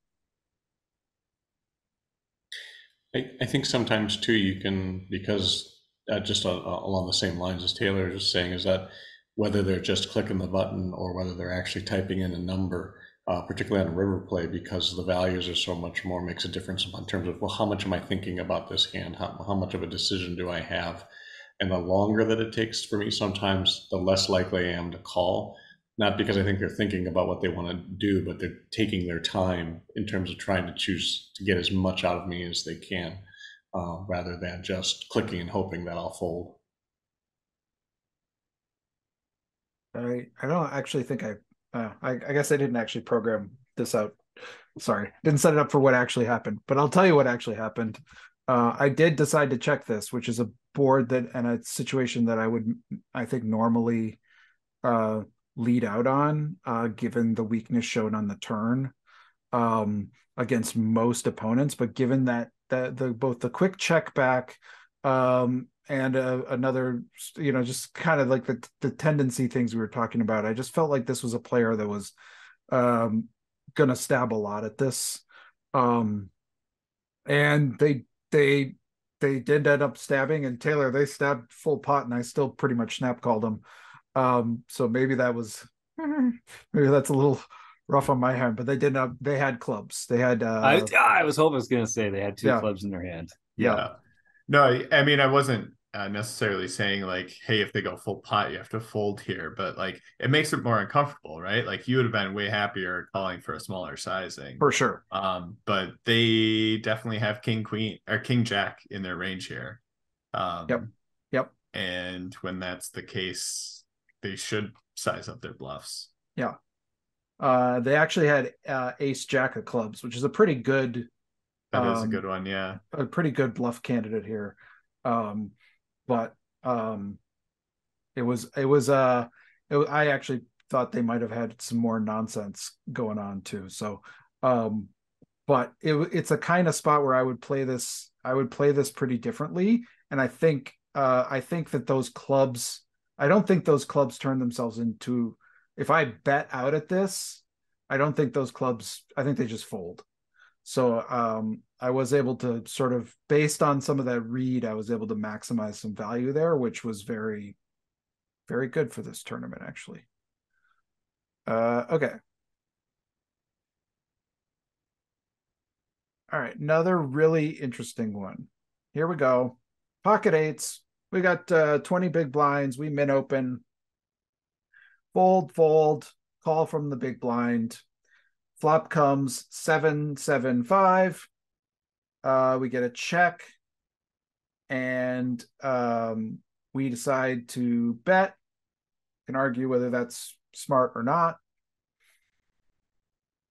I think sometimes too you can, because just along the same lines as Taylor was just saying, is that whether they're just clicking the button or whether they're actually typing in a number, particularly on a river play, because the values are so much more, makes a difference in terms of, well, how much am I thinking about this hand? How much of a decision do I have? And the longer that it takes for me, sometimes the less likely I am to call. Not because I think they're thinking about what they want to do, but they're taking their time in terms of trying to choose to get as much out of me as they can, rather than just clicking and hoping that I'll fold. I don't actually think I guess I didn't actually program this out. Sorry, didn't set it up for what actually happened, but I'll tell you what actually happened. I did decide to check this, which is a board that and a situation that I think normally lead out on, given the weakness shown on the turn against most opponents. But given that both the quick check back and another, just kind of like the tendency things we were talking about, I just felt like this was a player that was gonna stab a lot at this, and they did end up stabbing. And Taylor, they stabbed full pot, and I still pretty much snap called them. So maybe that's a little rough on my hand, but they had clubs. They had I was hoping I was gonna say they had two clubs in their hand. Yeah. No, I mean, I wasn't necessarily saying like, hey, if they go full pot, you have to fold here, but like it makes it more uncomfortable, right? Like you would have been way happier calling for a smaller sizing. For sure. But they definitely have king queen or king jack in their range here. Yep. And when that's the case, they should size up their bluffs. Yeah. They actually had ace jack of clubs, which is a pretty good. That is a good one, yeah. A pretty good bluff candidate here. But I actually thought they might have had some more nonsense going on too. So but it's a kind of spot where I would play this pretty differently. And I think that those clubs, I don't think those clubs turn themselves into, if I bet out at this, I don't think those clubs, I think they just fold. So I was able to sort of, based on some of that read, I was able to maximize some value there, which was very, very good for this tournament, actually. Okay. All right, another really interesting one. Here we go. Pocket eights. We got 20 big blinds. We min open. Fold, call from the big blind. Flop comes 7-7-5. We get a check, and we decide to bet. Can argue whether that's smart or not.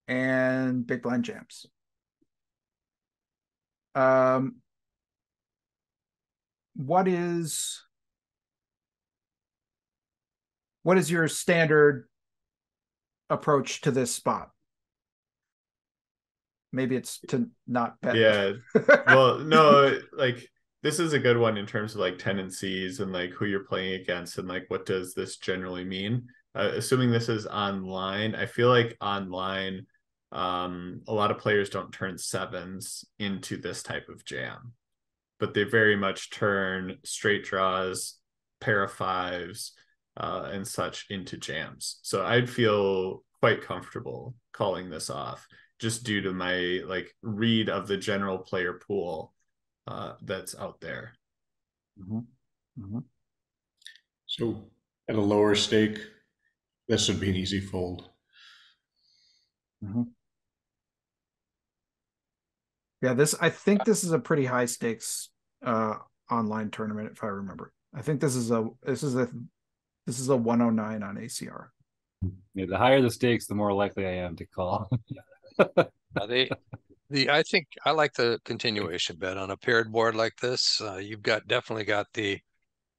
And big blind jams. What is your standard approach to this spot? Maybe it's to not bet. Yeah. Well, no, like this is a good one in terms of like tendencies and like who you're playing against and like what does this generally mean. Assuming this is online, I feel like online, a lot of players don't turn sevens into this type of jam, but they very much turn straight draws, pair of fives, and such into jams. So I'd feel quite comfortable calling this off just due to my like read of the general player pool that's out there. Mm-hmm. Mm-hmm. So at a lower stake, this would be an easy fold. Mm-hmm. Yeah, I think this is a pretty high stakes online tournament, if I remember. I think this is a 109 on ACR. Yeah, the higher the stakes, the more likely I am to call. I think I like the continuation bet on a paired board like this. You've definitely got the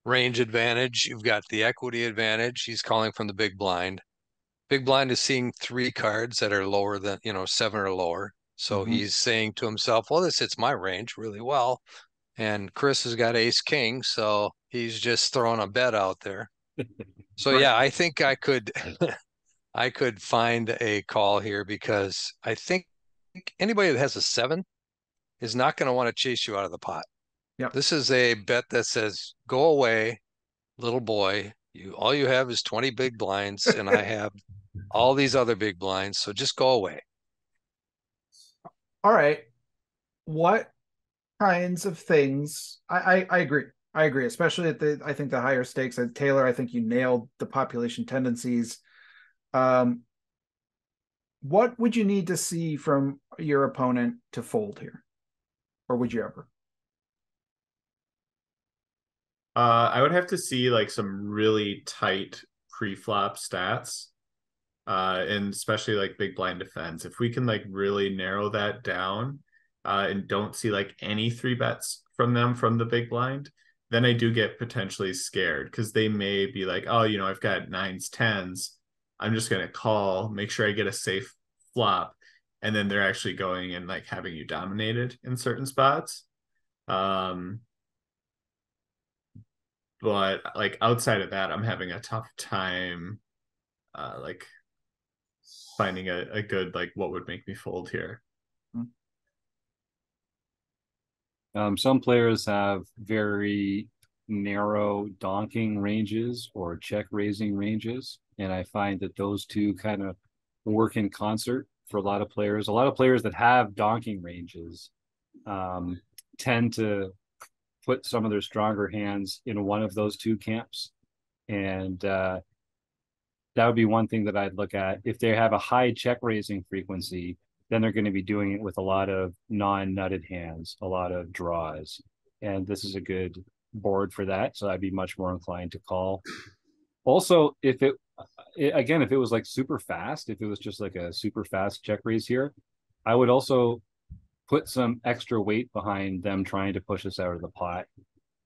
range advantage. You've got the equity advantage. He's calling from the big blind. Big blind is seeing 3 cards that are lower than, 7 or lower. So he's saying to himself, well, this hits my range really well. And Chris has got ace king, so he's just throwing a bet out there. So Right. yeah, I think I could I could find a call here because I think anybody that has a 7 is not going to want to chase you out of the pot. Yep. This is a bet that says, go away, little boy. All you have is 20 big blinds, and I have all these other big blinds, so just go away. All right. What kinds of things? I agree. I agree, especially at I think the higher stakes. Taylor, I think you nailed the population tendencies. What would you need to see from your opponent to fold here? Or would you ever? I would have to see like some really tight pre-flop stats, and especially like big blind defense. If we can like really narrow that down, and don't see like any 3 bets from them from the big blind, then I do get potentially scared because they may be like, oh, I've got 9s, 10s. I'm just gonna call, make sure I get a safe flop, and then they're actually going and like having you dominated in certain spots. But like outside of that, I'm having a tough time like finding a good like what would make me fold here. Some players have very narrow donking ranges or check raising ranges, and I find that those two kind of work in concert for a lot of players. A lot of players that have donking ranges tend to put some of their stronger hands in one of those two camps, and that would be one thing that I'd look at. If they have a high check raising frequency, then they're going to be doing it with a lot of non-nutted hands, a lot of draws, and this is a good board for that, so I'd be much more inclined to call. Also, if it was like super fast, if it was just like a super fast check raise here, I would also put some extra weight behind them trying to push us out of the pot,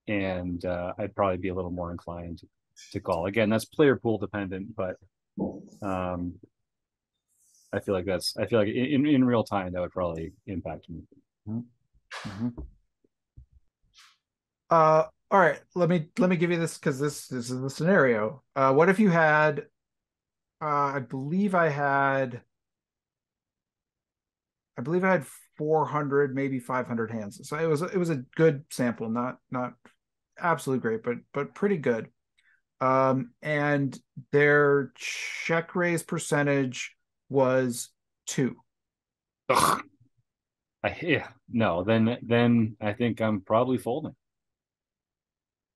and I'd probably be a little more inclined to call. Again, that's player pool dependent, but I feel like in real time that would probably impact me. Mm-hmm. All right, let me give you this because this is the scenario. What if you had I believe I had 400, maybe 500 hands. So it was a good sample, not absolutely great, but pretty good. And their check raise percentage was 2. Then I think I'm probably folding.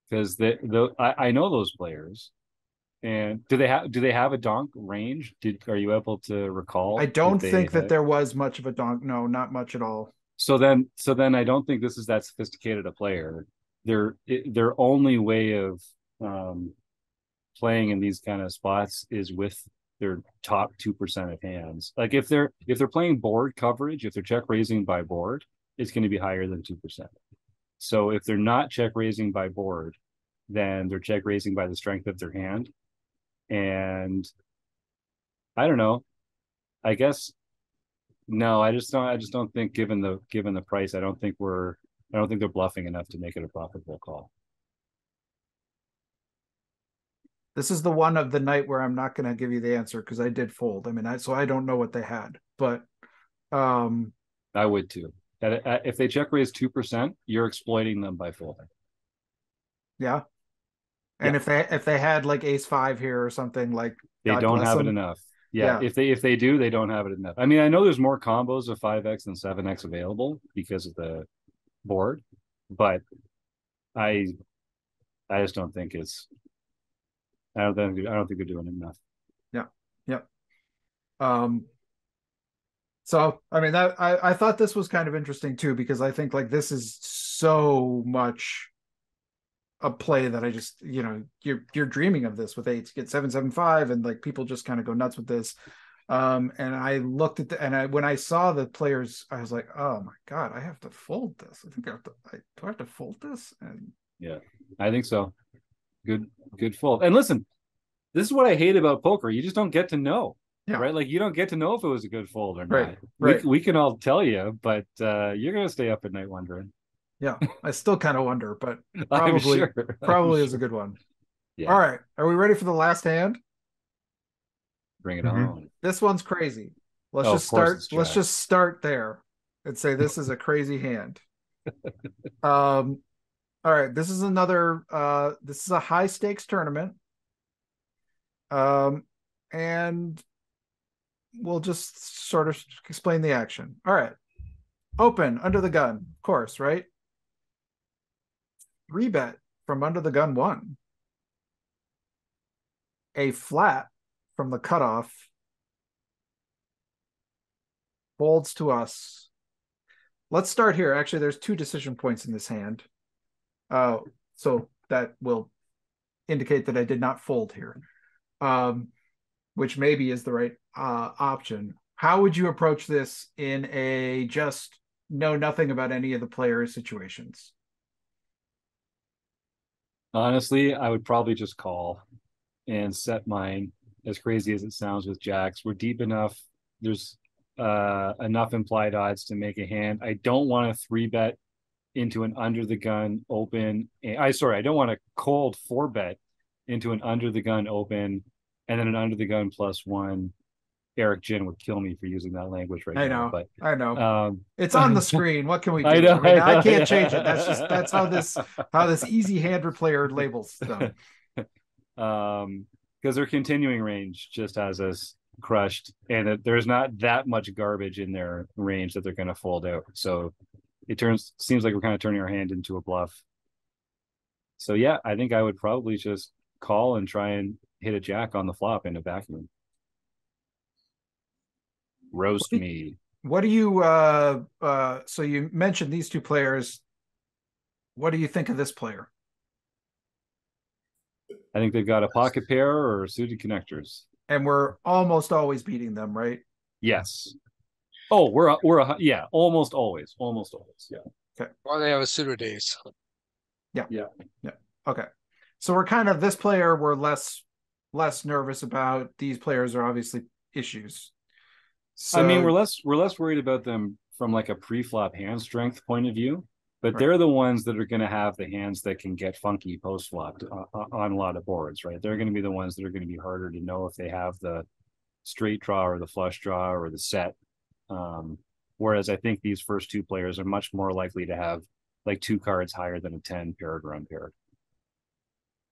because I know those players. And do they have a donk range? Are you able to recall? I don't think that there was much of a donk. No, not much at all. So then I don't think this is that sophisticated a player. Their only way of playing in these kind of spots is with their top 2% of hands. Like if they're playing board coverage, if they're check raising by board, it's going to be higher than 2%. So if they're not check raising by board, then they're check raising by the strength of their hand. And I don't know. I guess no, I just don't think given the price, I don't think they're bluffing enough to make it a profitable call. This is the one of the night where I'm not going to give you the answer because I did fold. I mean, I don't know what they had, but I would too. If they check raise 2%, you're exploiting them by folding. Yeah. And if they had like ace 5 here or something, like they God don't bless have them. it enough. Yeah. If they do, they don't have it enough. I mean, I know there's more combos of 5x and 7x available because of the board, but I just don't think I don't think they're doing enough. Yeah. So I mean that I thought this was kind of interesting too, because I think like this is so much a play that I just, you're dreaming of this with eights, get 7-7-5, and like people just kind of go nuts with this. And I looked at when I saw the players, I was like, oh my God, I have to fold this. I think do I have to fold this? And yeah, I think so. Good fold. And listen, this is what I hate about poker. You just don't get to know. Yeah. Right? Like you don't get to know if it was a good fold or not. Right. We can all tell you, but you're gonna stay up at night wondering. Yeah, I still kind of wonder, but probably is a good one. Yeah. All right, are we ready for the last hand? Bring it on. This one's crazy. Let's just start there and say this is a crazy hand. All right, this is a high stakes tournament. And we'll just sort of explain the action. All right. Open, under the gun, of course, right? 3-bet from under the gun 1. A flat from the cutoff folds to us. Let's start here. Actually, there's 2 decision points in this hand. So that will indicate that I did not fold here, which maybe is the right option. How would you approach this in a just know nothing about any of the players' situations? Honestly, I would probably just call and set mine, as crazy as it sounds with jacks. We're deep enough. There's enough implied odds to make a hand. I don't want to 3-bet into an under the gun open. I don't want to cold 4-bet into an under the gun open and then an under the gun +1. Eric Jin would kill me for using that language now. But I know. It's on the screen. What can we do? I can't change it. That's how this easy hander player labels them. Because their continuing range just has us crushed, and there's not that much garbage in their range that they're going to fold out. So it seems like we're kind of turning our hand into a bluff. So yeah, I think I would probably just call and try and hit a jack on the flop in a vacuum. Roast me. What do you so you mentioned these 2 players. What do you think of this player? I think they've got a pocket pair or suited connectors. And we're almost always beating them, right? Yes. Oh, we're almost always. Yeah. Okay. Or they have a suited ace. Yeah. Okay. So we're kind of, this player we're less nervous about. These players are obviously issues. So, I mean, we're less worried about them from like a pre-flop hand strength point of view, but they're the ones that are going to have the hands that can get funky post-flop on a lot of boards, right? They're going to be the ones that are going to be harder to know if they have the straight draw or the flush draw or the set. Whereas I think these first 2 players are much more likely to have like 2 cards higher than a 10 paired or unpaired.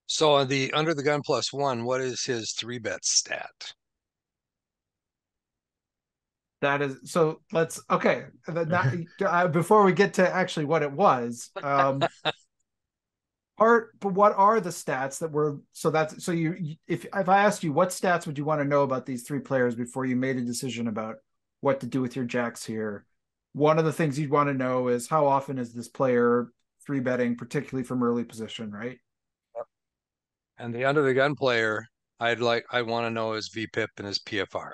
So on the under the gun +1, what is his 3-bet stat? That is, so let's, before we get to actually what it was, But what are the stats that were, so if I asked you what stats would you want to know about these three players before you made a decision about what to do with your jacks here, one of the things you'd want to know is how often is this player three betting, particularly from early position, right? And the under the gun player, I want to know his VPIP and his PFR,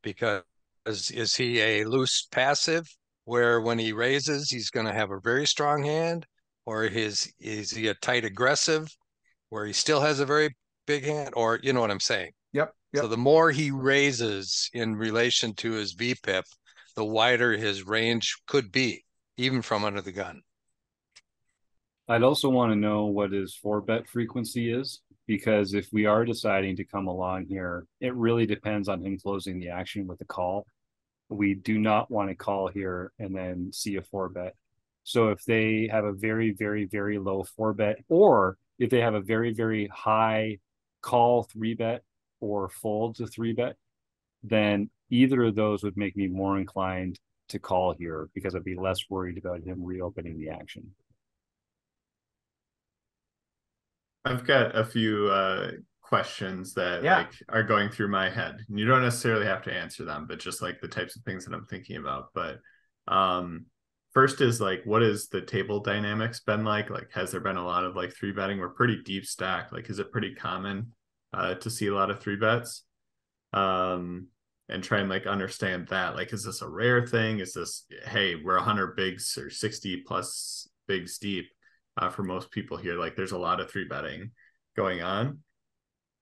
because is he a loose passive where when he raises he's going to have a very strong hand, or is he a tight aggressive where he still has a very big hand, or you know what I'm saying? Yep. So the more he raises in relation to his VPIP, the wider his range could be, even from under the gun. I'd also want to know what his four bet frequency is, because if we are deciding to come along here, it really depends on him closing the action with a call. We do not want to call here and then see a four bet. So if they have a very, very, very low four bet, or if they have a very, very high call three bet or fold to three bet, then either of those would make me more inclined to call here, because I'd be less worried about him reopening the action. I've got a few questions that like are going through my head. And you don't necessarily have to answer them, but just like the types of things that I'm thinking about. But first is like, what is the table dynamics been like? Like, has there been a lot of like three betting? We're pretty deep stacked. Like, is it pretty common to see a lot of three bets? And try and like understand that. Like, is this a rare thing? Is this, hey, we're 100 bigs or 60 plus bigs deep for most people here? Like, there's a lot of three betting going on.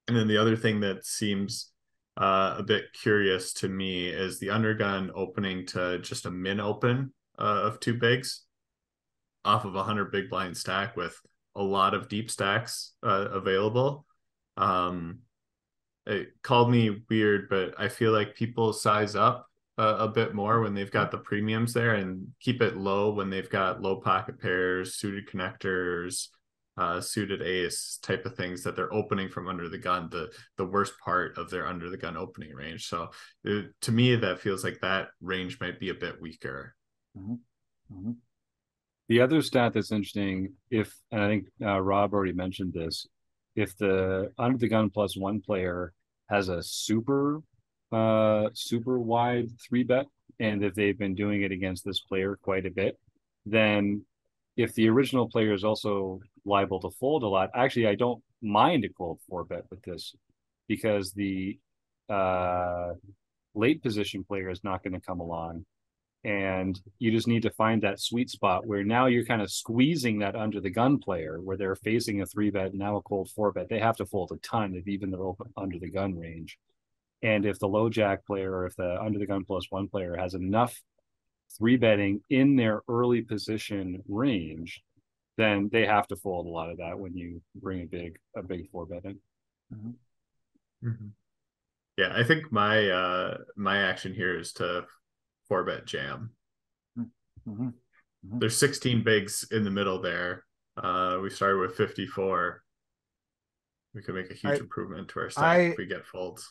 And then the other thing that seems a bit curious to me is the undergun opening to just a min open of two bigs off of 100 big blind stack with a lot of deep stacks available. It called me weird, but I feel like people size up a bit more when they've got the premiums there and keep it low when they've got low pocket pairs, suited connectors, suited ace type of things that they're opening from under the gun, the worst part of their under the gun opening range. So to me, that feels like that range might be a bit weaker. The other stat that's interesting, and I think Rob already mentioned this, if the under the gun plus one player has a super wide three bet, and if they've been doing it against this player quite a bit, then if the original player is also liable to fold a lot, actually I don't mind a cold four bet with this, because the late position player is not going to come along. And you just need to find that sweet spot where now you're kind of squeezing that under the gun player where they're facing a three bet, now a cold four bet. They have to fold a ton if even they're open under the gun range. And if the low jack player, or if the under the gun plus one player has enough three betting in their early position range, then they have to fold a lot of that when you bring a big four bet in. Yeah, I think my action here is to four bet jam. There's 16 bigs in the middle there. We started with 54. We could make a huge improvement to our stack if we get folds.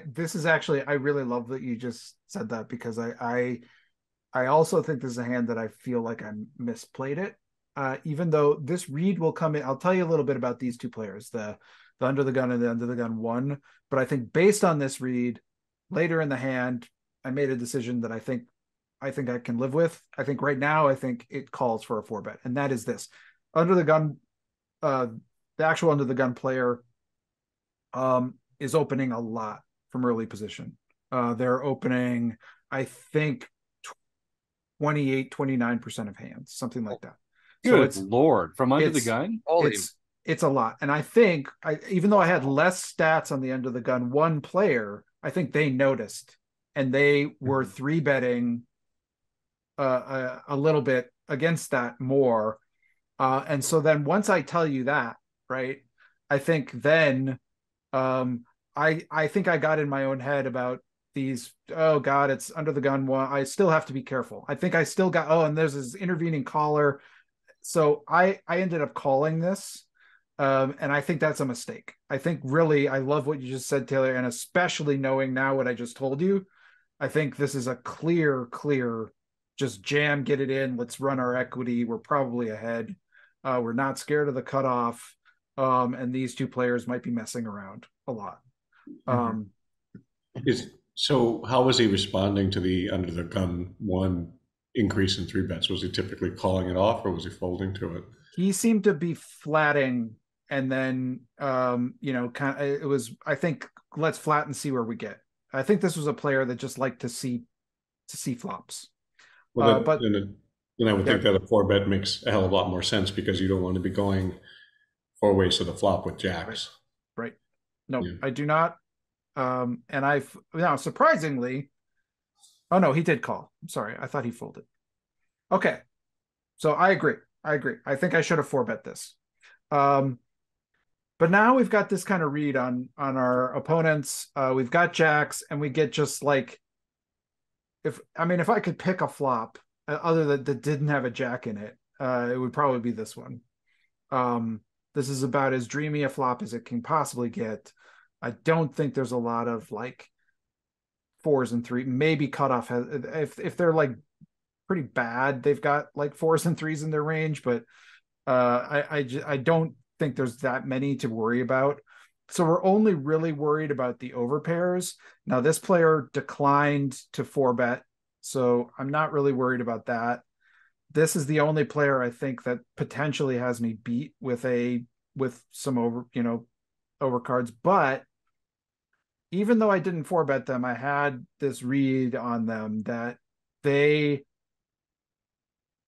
This is actually, I really love that you just said that, because I also think this is a hand that I feel like I misplayed it. Even though this read will come in, I'll tell you a little bit about these two players, the under the gun and the under the gun one. But I think based on this read, later in the hand, I made a decision that I think I can live with. I think right now, I think it calls for a four bet, and that is this: under the gun, the actual under the gun player is opening a lot from early position. They're opening, I think, 29% of hands, something like that. Good Lord, from under the gun? It's a lot. And I think, even though I had less stats on the under the gun one player, I think they noticed, and they were three betting a little bit against that more. And so then once I tell you that, right, I think then I think I got in my own head about these. Oh God, it's under the gun one. I still have to be careful. I think I still got, and there's this intervening caller. So I ended up calling this. And I think that's a mistake. I think really, I love what you just said, Taylor, and especially knowing now what I just told you, I think this is a clear just jam, get it in. Let's run our equity. We're probably ahead. We're not scared of the cutoff. And these two players might be messing around a lot. So how was he responding to the under the gun one increase in 3 bets? Was he typically calling it off, or was he folding to it? He seemed to be flatting, and then kind of, it was, I think, let's flat and see where we get. I think this was a player that just liked to see flops. Well, But then I would think that a 4-bet makes a hell of a lot more sense, because you don't want to be going 4 ways to the flop with jacks. Right. No, yeah. I do not. And I've now surprisingly, oh no, he did call. I'm sorry, I thought he folded. Okay, so I agree. I think I should have 4-bet this. But now we've got this kind of read on our opponents. We've got jacks, and we get just like, if I could pick a flop other that didn't have a jack in it, it would probably be this one. This is about as dreamy a flop as it can possibly get. I don't think there's a lot of like 4s and 3s. Maybe cutoff has, if they're like pretty bad, they've got like 4s and 3s in their range, but I don't think there's that many to worry about. So we're only really worried about the overpairs. Now this player declined to 4-bet, so I'm not really worried about that. This is the only player I think that potentially has me beat with some overcards. But even though I didn't 4-bet them, I had this read on them that they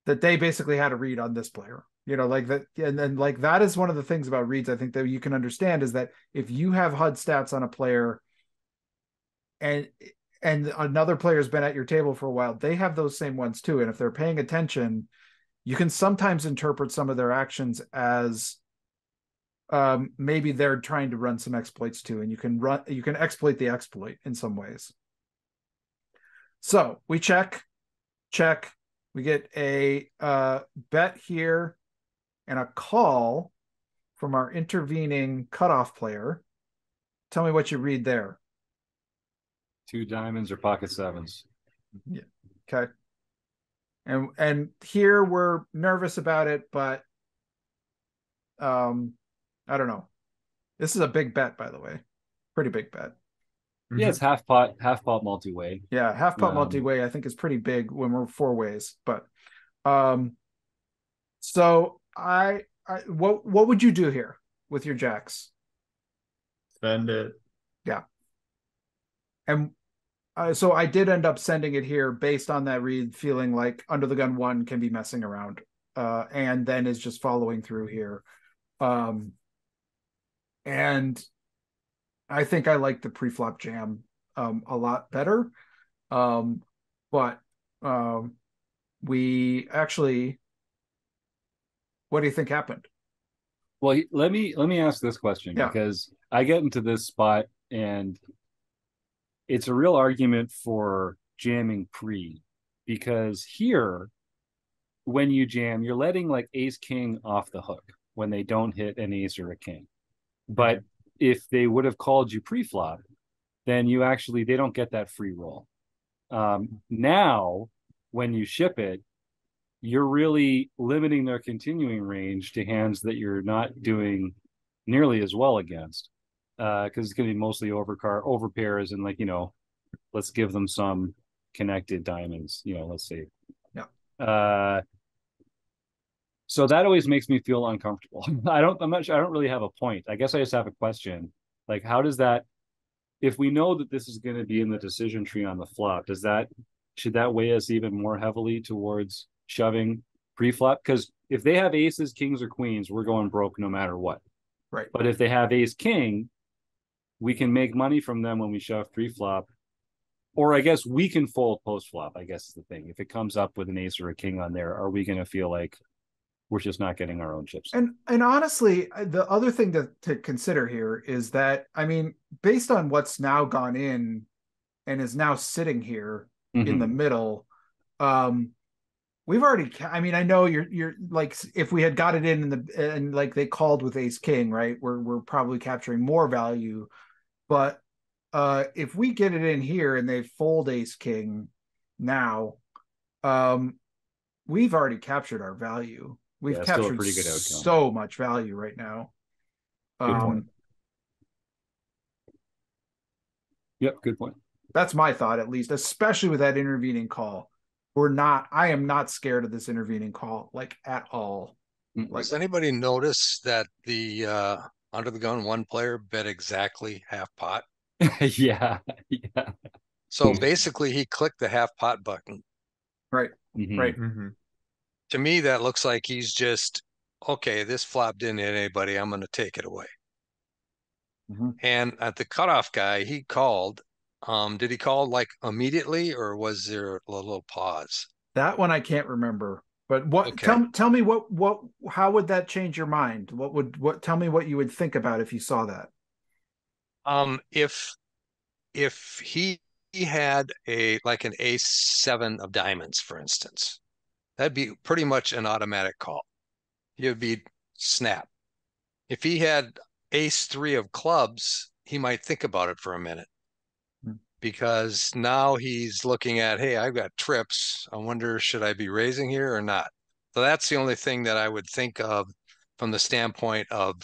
basically had a read on this player. Like that, and then like that is one of the things about reads I think that you can understand, is that if you have HUD stats on a player and another player's been at your table for a while, they have those same ones too. And if they're paying attention, you can sometimes interpret some of their actions as maybe they're trying to run some exploits too, and you can exploit the exploit in some ways. So we check, we get a bet here and a call from our intervening cutoff player. Tell me what you read there. 2 diamonds or pocket 7s. Yeah. Okay. And here we're nervous about it, but I don't know. This is a big bet, by the way. Pretty big bet. Yeah, it's half pot multi-way. Yeah, half pot multi-way I think is pretty big when we're 4 ways. But so what would you do here with your jacks? Spend it. Yeah. And so I did end up sending it here based on that read, feeling like under the gun 1 can be messing around, and then is just following through here. And I think I like the pre-flop jam a lot better. But we actually, what do you think happened? Well, let me ask this question, because I get into this spot and it's a real argument for jamming pre, because here, when you jam, you're letting like ace king off the hook when they don't hit an ace or a king. But if they would have called you pre-flop, then they don't get that free roll. Now, when you ship it, you're really limiting their continuing range to hands that you're not doing nearly as well against, because it's going to be mostly overpairs, and like, let's give them some connected diamonds, let's see. Yeah. So that always makes me feel uncomfortable. I'm not sure. I don't really have a point. I guess I just have a question. Like, how does that, if we know that this is going to be in the decision tree on the flop, should that weigh us even more heavily towards shoving pre-flop? Because if they have aces, kings, or queens, we're going broke no matter what. Right. But if they have ace king, we can make money from them when we shove pre-flop. Or I guess we can fold post-flop, I guess is the thing. If it comes up with an ace or a king on there, are we going to feel like we're just not getting our own chips? And honestly, the other thing to consider here is that, based on what's now gone in and is now sitting here in the middle, we've already, I know you're like, if we had got it and like they called with ace king, right, we're probably capturing more value. But if we get it in here and they fold ace king now, We've already captured our value. We've Yeah, still a captured pretty good outcome. so much value right now. Good point. Yep, good point. That's my thought, at least, especially with that intervening call. I am not scared of this intervening call, like, at all. Like, Does anybody notice that the under the gun one player bet exactly half pot? Yeah. So basically he clicked the half pot button. Right. Right. To me, that looks like he's just, okay, this flop didn't hit anybody. I'm going to take it away. And at the cutoff guy, he called. Did he call like immediately, or was there a little pause? That one I can't remember. But what? Okay. Tell me what? How would that change your mind? Tell me what you would think about if you saw that. If he had like an ace seven of diamonds, for instance, that'd be pretty much an automatic call. You'd be snap. If he had ace three of clubs, he might think about it for a minute, because now he's looking at, hey, I've got trips. I wonder, should I be raising here or not? So that's the only thing that I would think of from the standpoint of,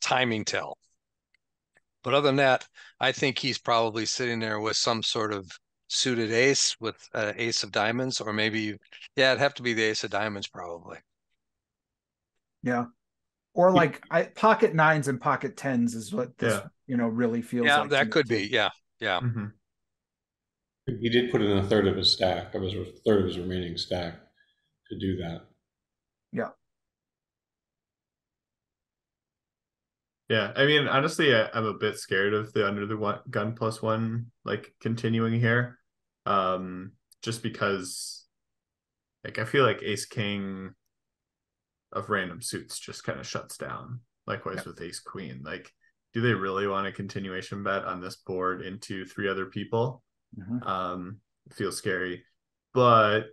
timing tell. But other than that, I think he's probably sitting there with some sort of suited ace with ace of diamonds, or maybe, yeah, it'd have to be the ace of diamonds probably. Yeah. Or like pocket nines and pocket tens is what this, really feels like. Yeah, that could be. Yeah. Yeah. He did put in a third of his stack, of his third of his remaining stack to do that. Yeah. Yeah, I mean, honestly, I'm a bit scared of the under the gun plus one, like, continuing here. Just because, like, I feel like ace king of random suits just kind of shuts down. Likewise with ace queen. Like, do they really want a continuation bet on this board into three other people? It feels scary, but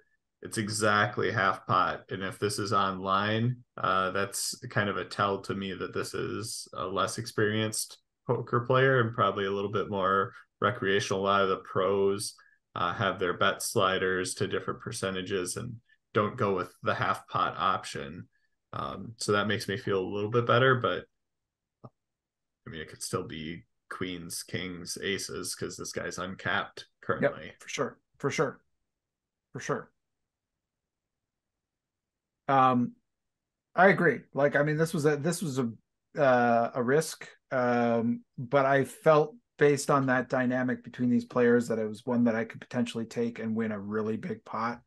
it's exactly half pot. And if this is online, that's kind of a tell to me that this is a less experienced poker player and probably a little bit more recreational. A lot of the pros have their bet sliders to different percentages and don't go with the half pot option. So that makes me feel a little bit better, but I mean, it could still be queens, kings, aces, because this guy's uncapped currently. Yep, for sure. I agree. Like, I mean, this was a risk, but I felt based on that dynamic between these players that it was one that I could potentially take and win a really big pot.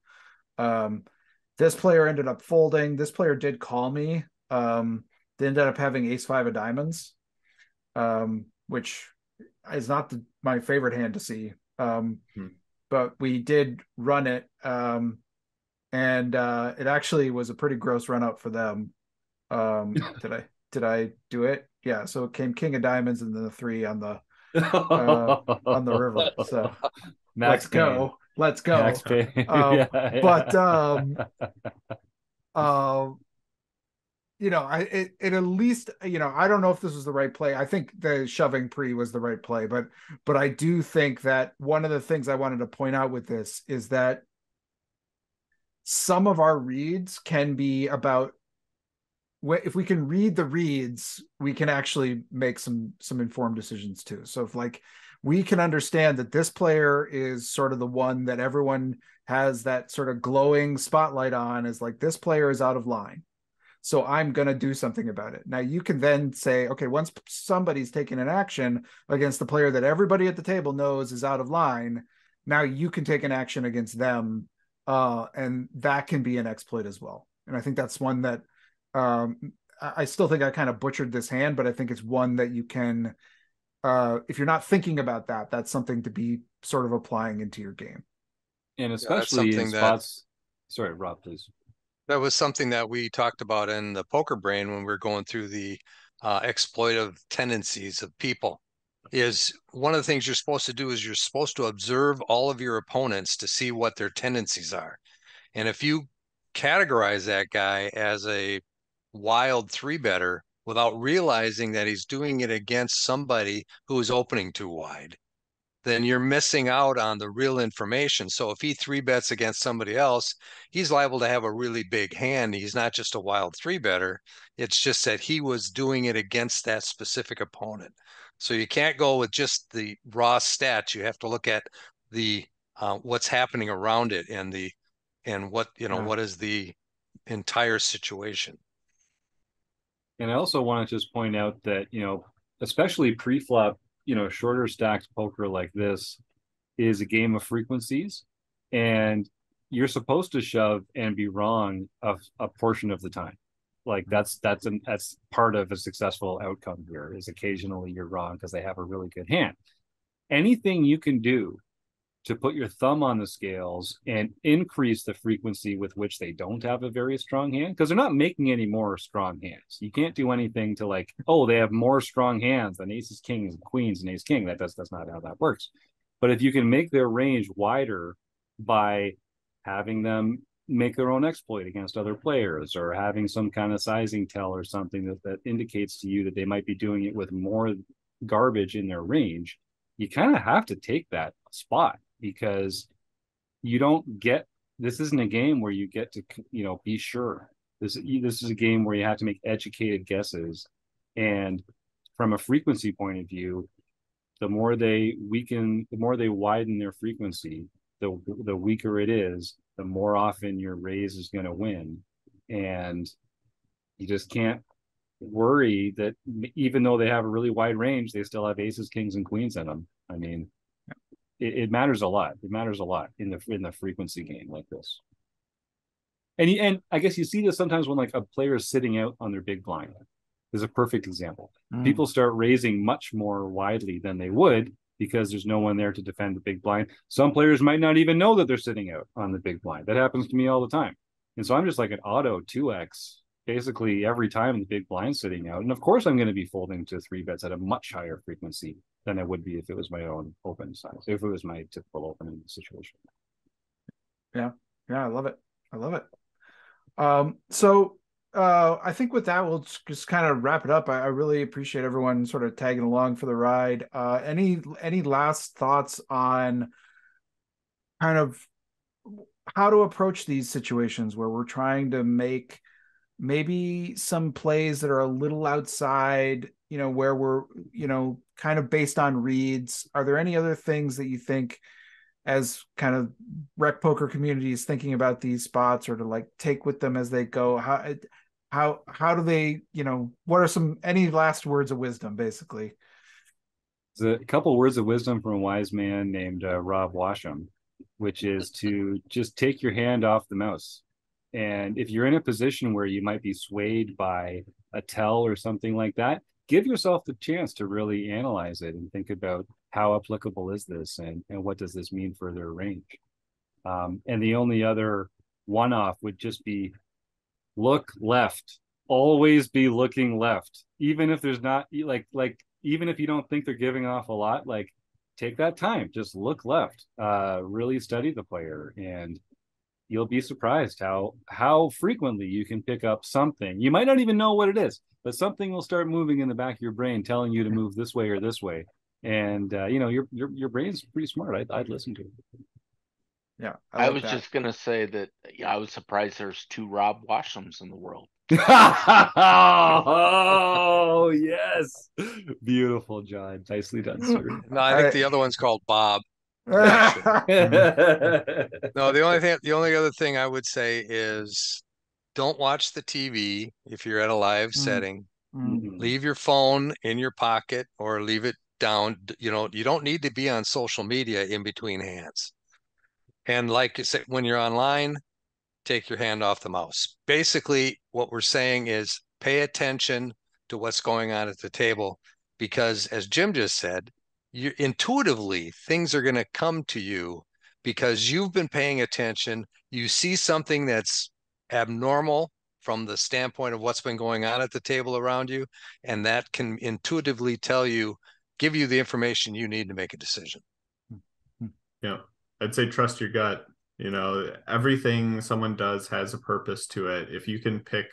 This player ended up folding. This player did call me. They ended up having ace five of diamonds, which is not my favorite hand to see. But we did run it. And it actually was a pretty gross run up for them. Did I do it? Yeah. So it came king of diamonds and then the three on the river. So let's go. Max Payne. But it at least, I don't know if this was the right play. I think the shoving pre was the right play, but I do think that one of the things I wanted to point out with this is that some of our reads can be about, if we can read the reads, we can actually make some informed decisions too. So if, like, we can understand that this player is sort of the one that everyone has that sort of glowing spotlight on, is like, this player is out of line, so I'm going to do something about it. Now you can then say, okay, once somebody's taken an action against the player that everybody at the table knows is out of line, now you can take an action against them. And that can be an exploit as well. And I think that's one that I still think I kind of butchered this hand, but I think it's one that you can, if you're not thinking about that, that's something to be sort of applying into your game. And especially in spots. Sorry, Rob, please. That was something that we talked about in the poker brain when we were going through the exploitive tendencies of people. Is one of the things you're supposed to do is you're supposed to observe all of your opponents to see what their tendencies are. And if you categorize that guy as a wild three better without realizing that he's doing it against somebody who is opening too wide, then you're missing out on the real information. So if he 3-bets against somebody else, he's liable to have a really big hand. He's not just a wild 3-better. It's just that he was doing it against that specific opponent. So you can't go with just the raw stats. You have to look at the what's happening around it and what, what is the entire situation. And I also want to just point out that, especially pre-flop, shorter stacked poker like this is a game of frequencies, and you're supposed to shove and be wrong a portion of the time. Like that's part of a successful outcome here, is occasionally you're wrong because they have a really good hand. Anything you can do to put your thumb on the scales and increase the frequency with which they don't have a very strong hand, because they're not making any more strong hands. You can't do anything to like, oh, they have more strong hands than aces, kings, and queens, and ace king. That's not how that works. But if you can make their range wider by having them make their own exploit against other players, or having some kind of sizing tell or something that indicates to you that they might be doing it with more garbage in their range, you kind of have to take that spot, because you don't get, this isn't a game where you get to, be sure. This is a game where you have to make educated guesses. And from a frequency point of view, the more they widen their frequency, the weaker it is, the more often your raise is going to win. And you just can't worry that even though they have a really wide range, they still have aces, kings, and queens in them. I mean, it matters a lot. It matters a lot in the frequency game like this. And I guess you see this sometimes when like a player is sitting out on their big blind. Is a perfect example. People start raising much more widely than they would because there's no one there to defend the big blind. Some players might not even know that they're sitting out on the big blind. That happens to me all the time. And so I'm just like an auto 2x basically every time the big blind's sitting out. And of course I'm going to be folding to 3-bets at a much higher frequency than I would be if it was my own open size, if it was my typical opening situation. Yeah, I love it. So I think with that, we'll just kind of wrap it up. I really appreciate everyone sort of tagging along for the ride. Any last thoughts on kind of how to approach these situations where we're trying to make maybe some plays that are a little outside, where we're, kind of based on reads? Are there any other things that you think, as kind of rec poker community is thinking about these spots, or to like take with them as they go? How do they, what are any last words of wisdom, basically? There's a couple words of wisdom from a wise man named Rob Washam, which is to just take your hand off the mouse. And if you're in a position where you might be swayed by a tell or something like that, give yourself the chance to really analyze it and think about how applicable is this, and what does this mean for their range. And the only other one-off would just be look left. Always be looking left, even if there's not even if you don't think they're giving off a lot. Like, take that time, just look left. Really study the player, and you'll be surprised how frequently you can pick up something. You might not even know what it is, but something will start moving in the back of your brain, telling you to move this way or this way. And your brain's pretty smart. I'd listen to it. Yeah, I was just gonna say that I was surprised there's 2 Rob Washams in the world. Oh yes, beautiful, John. Nicely done, sir. No, I think the other one's called Bob. No, the only other thing I would say is don't watch the TV if you're at a live setting. Leave your phone in your pocket or leave it down. You don't need to be on social media in between hands. And like you said, when you're online, take your hand off the mouse. Basically, what we're saying is pay attention to what's going on at the table, because as Jim just said, intuitively things are going to come to you because you've been paying attention. You see something that's abnormal from the standpoint of what's been going on at the table around you, and that can intuitively give you the information you need to make a decision. Yeah, I'd say trust your gut. Everything someone does has a purpose to it. If you can pick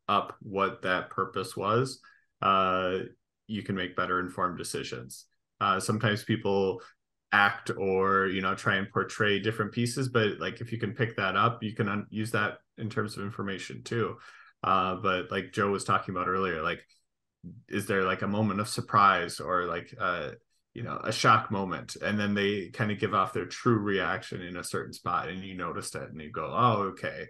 up what that purpose was, you can make better informed decisions. Sometimes people act or, you know, try and portray different pieces. But like, if you can pick that up, you can use that in terms of information too. But like Joe was talking about earlier, like, is there like a moment of surprise or like, you know, a shock moment, and then they kind of give off their true reaction in a certain spot, and you noticed it and you go, oh, okay,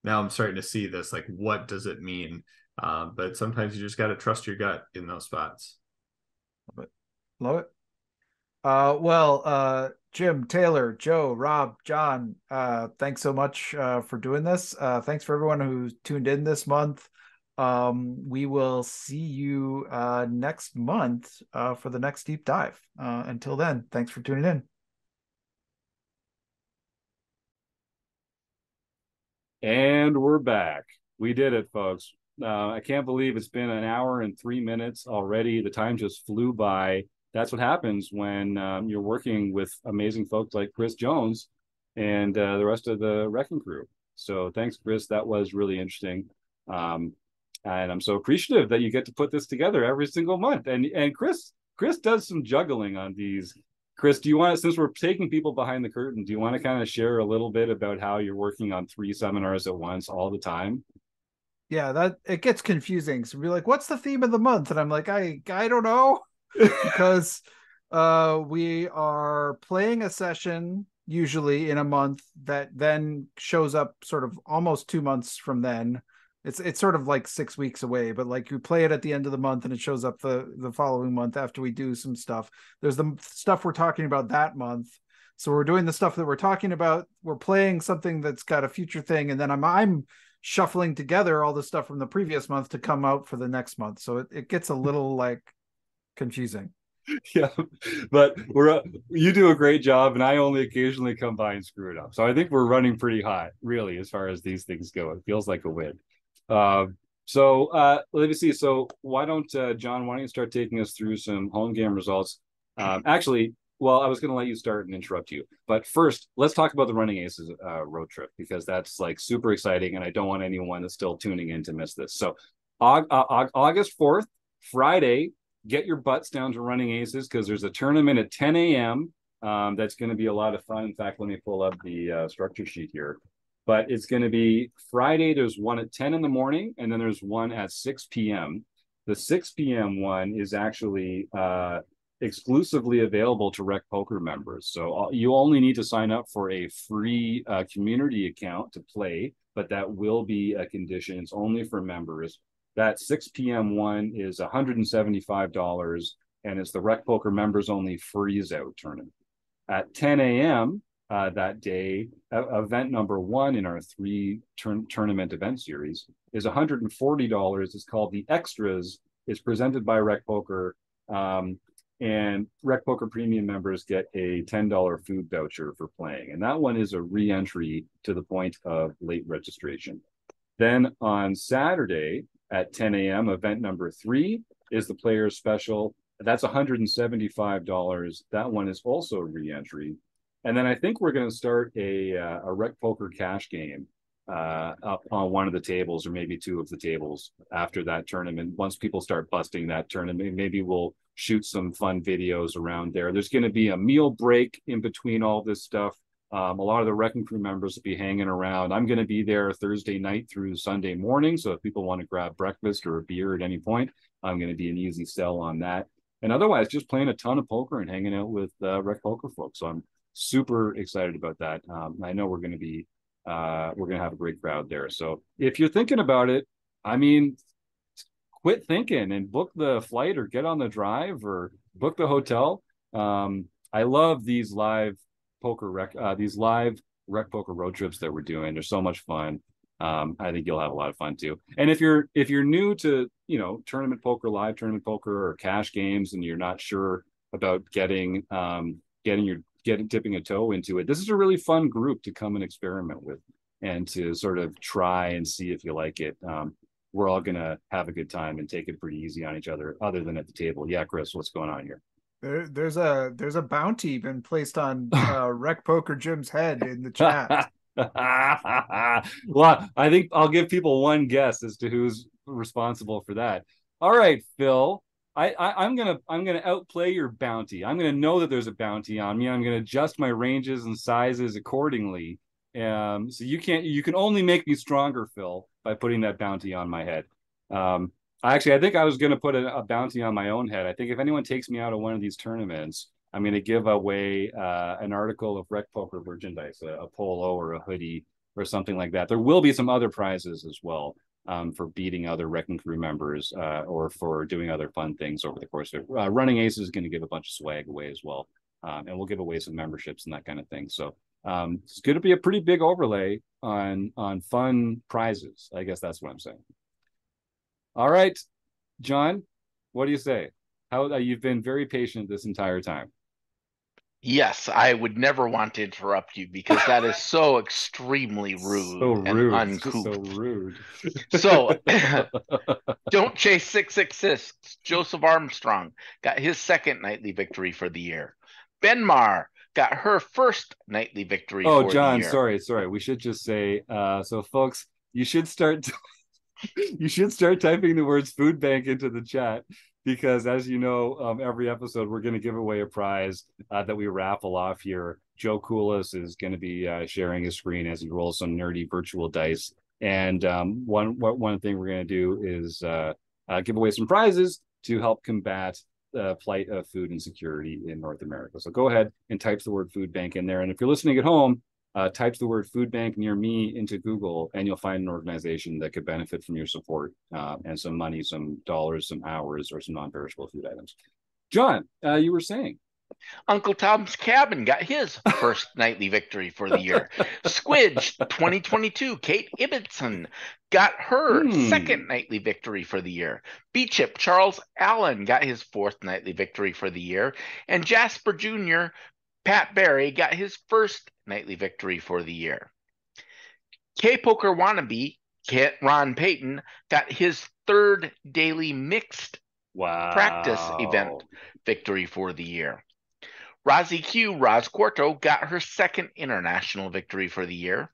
now I'm starting to see this, like, what does it mean? But sometimes you just got to trust your gut in those spots. Love it. Jim, Taylor, Joe, Rob, John, thanks so much for doing this. Thanks for everyone who's tuned in this month. We will see you next month for the next deep dive. Until then, thanks for tuning in. And we're back. We did it, folks. I can't believe it's been an hour and 3 minutes already. The time just flew by. That's what happens when you're working with amazing folks like Chris Jones and the rest of the Wrecking Crew. So thanks, Chris. That was really interesting. And I'm so appreciative that you get to put this together every single month. And Chris does some juggling on these. Chris, do you want to, since we're taking people behind the curtain, do you want to kind of share a little bit about how you're working on 3 seminars at once all the time? Yeah, that it gets confusing. So be like, what's the theme of the month? And I'm like, I don't know. Because we are playing a session usually in a month that then shows up sort of almost 2 months from then. It's sort of like 6 weeks away, but like you play it at the end of the month and it shows up the following month after we do some stuff. There's the stuff we're talking about that month. So we're doing the stuff that we're talking about. We're playing something that's got a future thing, and then I'm shuffling together all the stuff from the previous month to come out for the next month. So it gets a little like confusing. Yeah, but you do a great job, and I only occasionally come by and screw it up. So I think we're running pretty hot, really, as far as these things go. It feels like a win. Let me see. So why don't John? Why don't you start taking us through some home game results? Actually, well, I was going to let you start and interrupt you, but first, let's talk about the Running Aces road trip, because that's like super exciting, and I don't want anyone that's still tuning in to miss this. So, August 4th, Friday. Get your butts down to Running Aces, because there's a tournament at 10 a.m. That's going to be a lot of fun. In fact, let me pull up the structure sheet here. But it's going to be Friday. There's one at 10 in the morning, and then there's one at 6 p.m. The 6 p.m. one is actually exclusively available to Rec Poker members. So you only need to sign up for a free community account to play, but that will be a condition. It's only for members. That 6 p.m. one is $175, and it's the Rec Poker members only freeze out tournament. At 10 a.m. That day, event number 1 in our 3 tournament event series is $140. It's called the Extras. It's presented by Rec Poker, and Rec Poker Premium members get a $10 food voucher for playing. And that one is a re-entry to the point of late registration. Then on Saturday, at 10 a.m., event number 3 is the Players Special. That's $175. That one is also a re-entry. And then I think we're going to start a Rec Poker cash game up on one of the tables, or maybe 2 of the tables after that tournament. Once people start busting that tournament, maybe we'll shoot some fun videos around there. There's going to be a meal break in between all this stuff. A lot of the Wrecking Crew members will be hanging around. I'm going to be there Thursday night through Sunday morning. So if people want to grab breakfast or a beer at any point, I'm going to be an easy sell on that. And otherwise, just playing a ton of poker and hanging out with Rec Poker folks. So I'm super excited about that. I know we're going to have a great crowd there. So if you're thinking about it, I mean, quit thinking and book the flight or get on the drive or book the hotel. I love these live Rec Poker road trips that we're doing. They're so much fun. I think you'll have a lot of fun too. And if you're new to, tournament poker, live tournament poker, or cash games, and you're not sure about dipping a toe into it, this is a really fun group to come and experiment with and to sort of try and see if you like it. We're all gonna have a good time and take it pretty easy on each other than at the table. Yeah, Chris, what's going on here? There's a bounty been placed on Rec Poker Jim's head in the chat. Well, I think I'll give people one guess as to who's responsible for that. All right, Phil, I'm gonna outplay your bounty. I'm gonna know that there's a bounty on me. I'm gonna adjust my ranges and sizes accordingly. So you can only make me stronger, Phil, by putting that bounty on my head. I think I was gonna put a bounty on my own head. I think if anyone takes me out of one of these tournaments, I'm gonna give away an article of Rec Poker merchandise, a polo or a hoodie or something like that. There will be some other prizes as well for beating other Wrecking Crew members or for doing other fun things over the course of it. Running Aces is going to give a bunch of swag away as well. And we'll give away some memberships and that kind of thing. So it's going to be a pretty big overlay on fun prizes. I guess that's what I'm saying. All right, John, what do you say? How you've been very patient this entire time. Yes, I would never want to interrupt you because that is so extremely rude, So and rude. uncouth. It's just so rude. So, Don't Chase 666. Joseph Armstrong got his second nightly victory for the year. Benmar got her first nightly victory for John, the year. sorry. We should just say, so folks, you should start typing the words food bank into the chat because, as you know, every episode we're going to give away a prize that we raffle off here. Joe Coolis is going to be sharing his screen as he rolls some nerdy virtual dice. And one thing we're going to do is give away some prizes to help combat the plight of food insecurity in North America. So go ahead and type the word food bank in there. And if you're listening at home, type the word food bank near me into Google, and you'll find an organization that could benefit from your support and some money, some dollars, some hours, or some non-perishable food items. John, you were saying. Uncle Tom's Cabin got his first nightly victory for the year. Squidge 2022, Kate Ibbotson got her second nightly victory for the year. B-Chip Charles Allen got his fourth nightly victory for the year. And Jasper Jr. Pat Barry got his first nightly victory for the year. K-Poker Wannabe, Ron Payton, got his third daily mixed practice event victory for the year. Rozzy Q, Roz Quarto, got her second international victory for the year.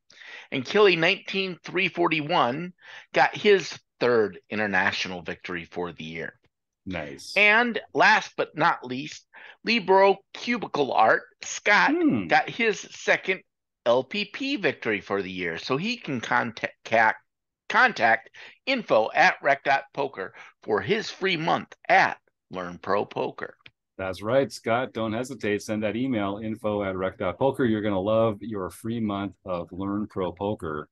And Killy 19341 got his third international victory for the year. Nice. And last but not least, Libro Cubicle Art, Scott, got his second LPP victory for the year. So he can contact info@rec.poker for his free month at Learn Pro Poker. That's right, Scott. Don't hesitate. Send that email, info@rec.poker. You're going to love your free month of Learn Pro Poker.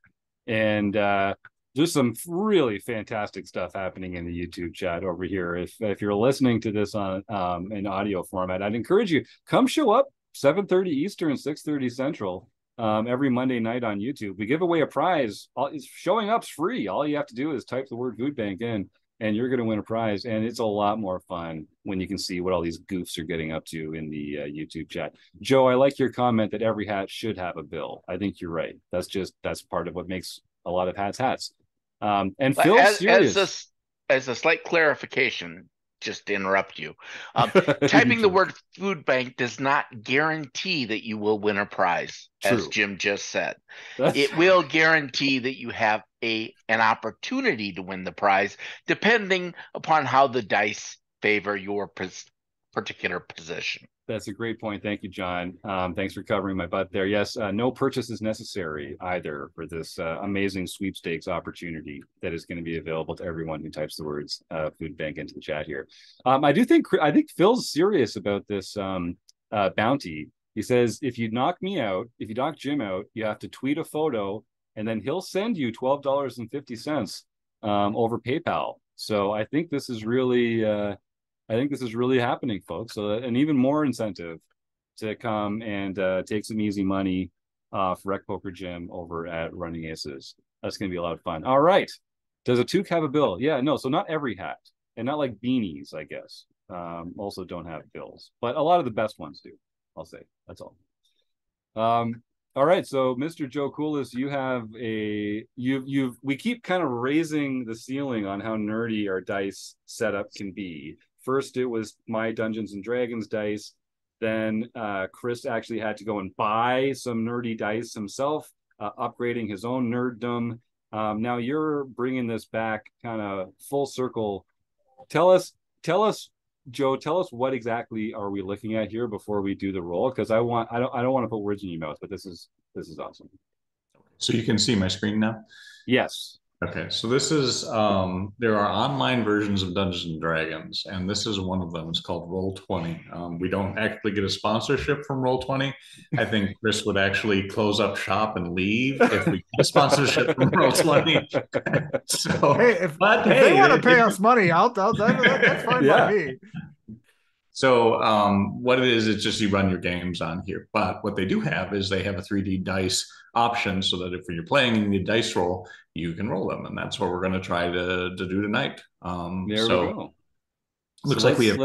And there's some really fantastic stuff happening in the YouTube chat over here. If you're listening to this on an audio format, I'd encourage you, come show up 7:30 Eastern, 6:30 Central every Monday night on YouTube. We give away a prize. Showing up's free. All you have to do is type the word food bank in, and you're going to win a prize. And it's a lot more fun when you can see what all these goofs are getting up to in the YouTube chat. Joe, I like your comment that every hat should have a bill. I think you're right. That's part of what makes a lot of hats. And Phil's serious. As a slight clarification, just to interrupt you, typing the word food bank does not guarantee that you will win a prize. True. As Jim just said. It will guarantee that you have an opportunity to win the prize, depending upon how the dice favor your particular position. That's a great point. Thank you, John. Thanks for covering my butt there. Yes, no purchase is necessary either for this amazing sweepstakes opportunity that is going to be available to everyone who types the words food bank into the chat here. I think Phil's serious about this bounty. He says, if you knock Jim out, you have to tweet a photo, and then he'll send you $12.50 over PayPal. So I think this is really happening, folks. So an even more incentive to come and take some easy money off Rec Poker Jim over at Running Aces. That's going to be a lot of fun. All right. Does a toque have a bill? Yeah, no. So not every hat, and not like beanies, I guess. Also don't have bills, but a lot of the best ones do. I'll say that's all. All right, so Mr. Joe Coolis, you have we keep kind of raising the ceiling on how nerdy our dice setup can be. First, it was my Dungeons and Dragons dice. Then Chris actually had to go and buy some nerdy dice himself, upgrading his own nerddom. Now you're bringing this back kind of full circle. Tell us Joe, tell us what exactly are we looking at here before we do the roll? Because I don't want to put words in your mouth, but this is awesome. So you can see my screen now? Yes. Okay, so this is there are online versions of Dungeons and Dragons, and this is one of them. It's called Roll20. We don't actually get a sponsorship from Roll20. I think Chris would actually close up shop and leave if we get a sponsorship from Roll20. So, hey, if they want to pay us money, that's fine by me. So what it is, it's just you run your games on here. But what they do have is they have a 3D dice option so that if you're playing and you need dice roll, you can roll them. And that's what we're going to try to do tonight. There we go. Looks like we have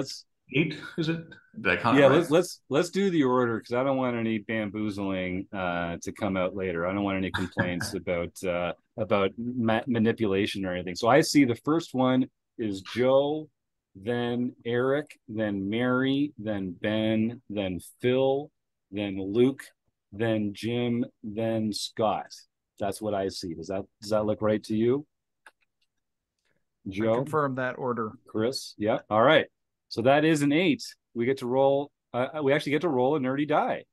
8, is it? Did I count it right? Let's do the order because I don't want any bamboozling to come out later. I don't want any complaints about manipulation or anything. So I see the first one is Joe, then Eric, then Mary, then Ben, then Phil, then Luke, then Jim, then Scott. That's what I see. Does that look right to you, Joe? I confirm that order. Chris, yeah. All right. So that is an 8. We get to roll. We actually get to roll a nerdy die.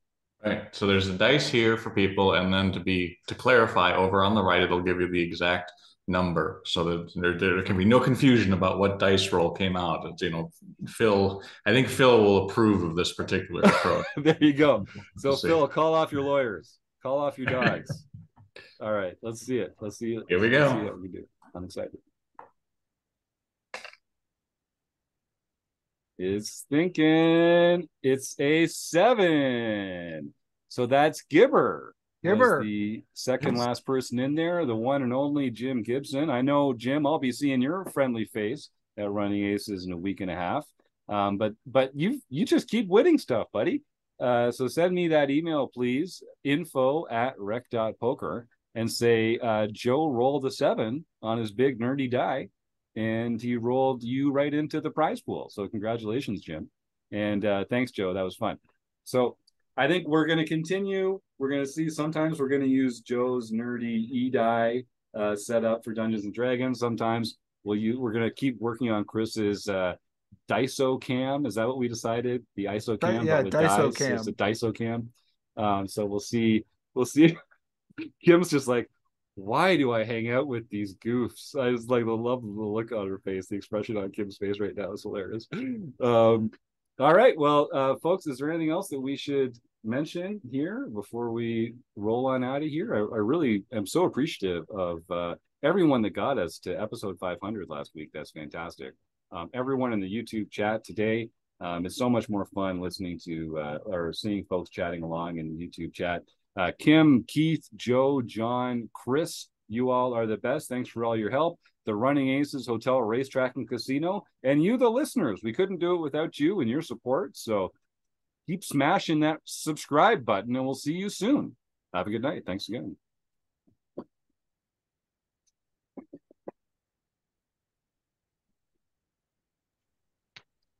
Right. So there's a dice here for people, and then to clarify, over on the right, it'll give you the exact number so that there can be no confusion about what dice roll came out. It's, I think Phil will approve of this particular approach. There you go. So Phil, call off your lawyers, call off your dogs. All right, let's see it. Here we go. Let's see what we do. I'm excited. It's thinking it's a 7. So that's Gibber. The second last person in there, the one and only Jim Gibson. I know, Jim, I'll be seeing your friendly face at Running Aces in a week and a half. But you just keep winning stuff, buddy. So send me that email, please, info@rec.poker, and say Joe rolled a 7 on his big nerdy die, and he rolled you right into the prize pool. So congratulations, Jim. And thanks, Joe. That was fun. So I think we're going to continue. We're going to see, sometimes we're going to use Joe's nerdy e-die set up for Dungeons and Dragons. Sometimes we're going to keep working on Chris's Diso cam. Is that what we decided? The ISO cam? Yeah, Diso cam. It's a Diso cam. So we'll see. Kim's just like, why do I hang out with these goofs? I just like the look on her face. The expression on Kim's face right now is hilarious. All right. Well, folks, is there anything else that we should mention here before we roll on out of here? I really am so appreciative of everyone that got us to episode 500 last week. That's fantastic. Everyone in the YouTube chat today. It's so much more fun listening to or seeing folks chatting along in the YouTube chat. Kim, Keith, Joe, John, Chris, you all are the best. Thanks for all your help. The Running Aces Hotel, Racetrack, and Casino, and you, the listeners. We couldn't do it without you and your support. So keep smashing that subscribe button, and we'll see you soon. Have a good night. Thanks again.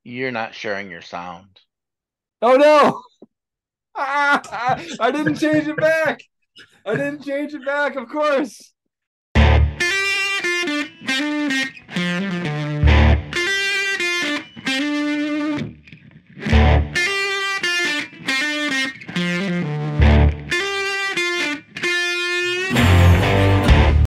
You're not sharing your sound. Oh, no. I didn't change it back. Of course.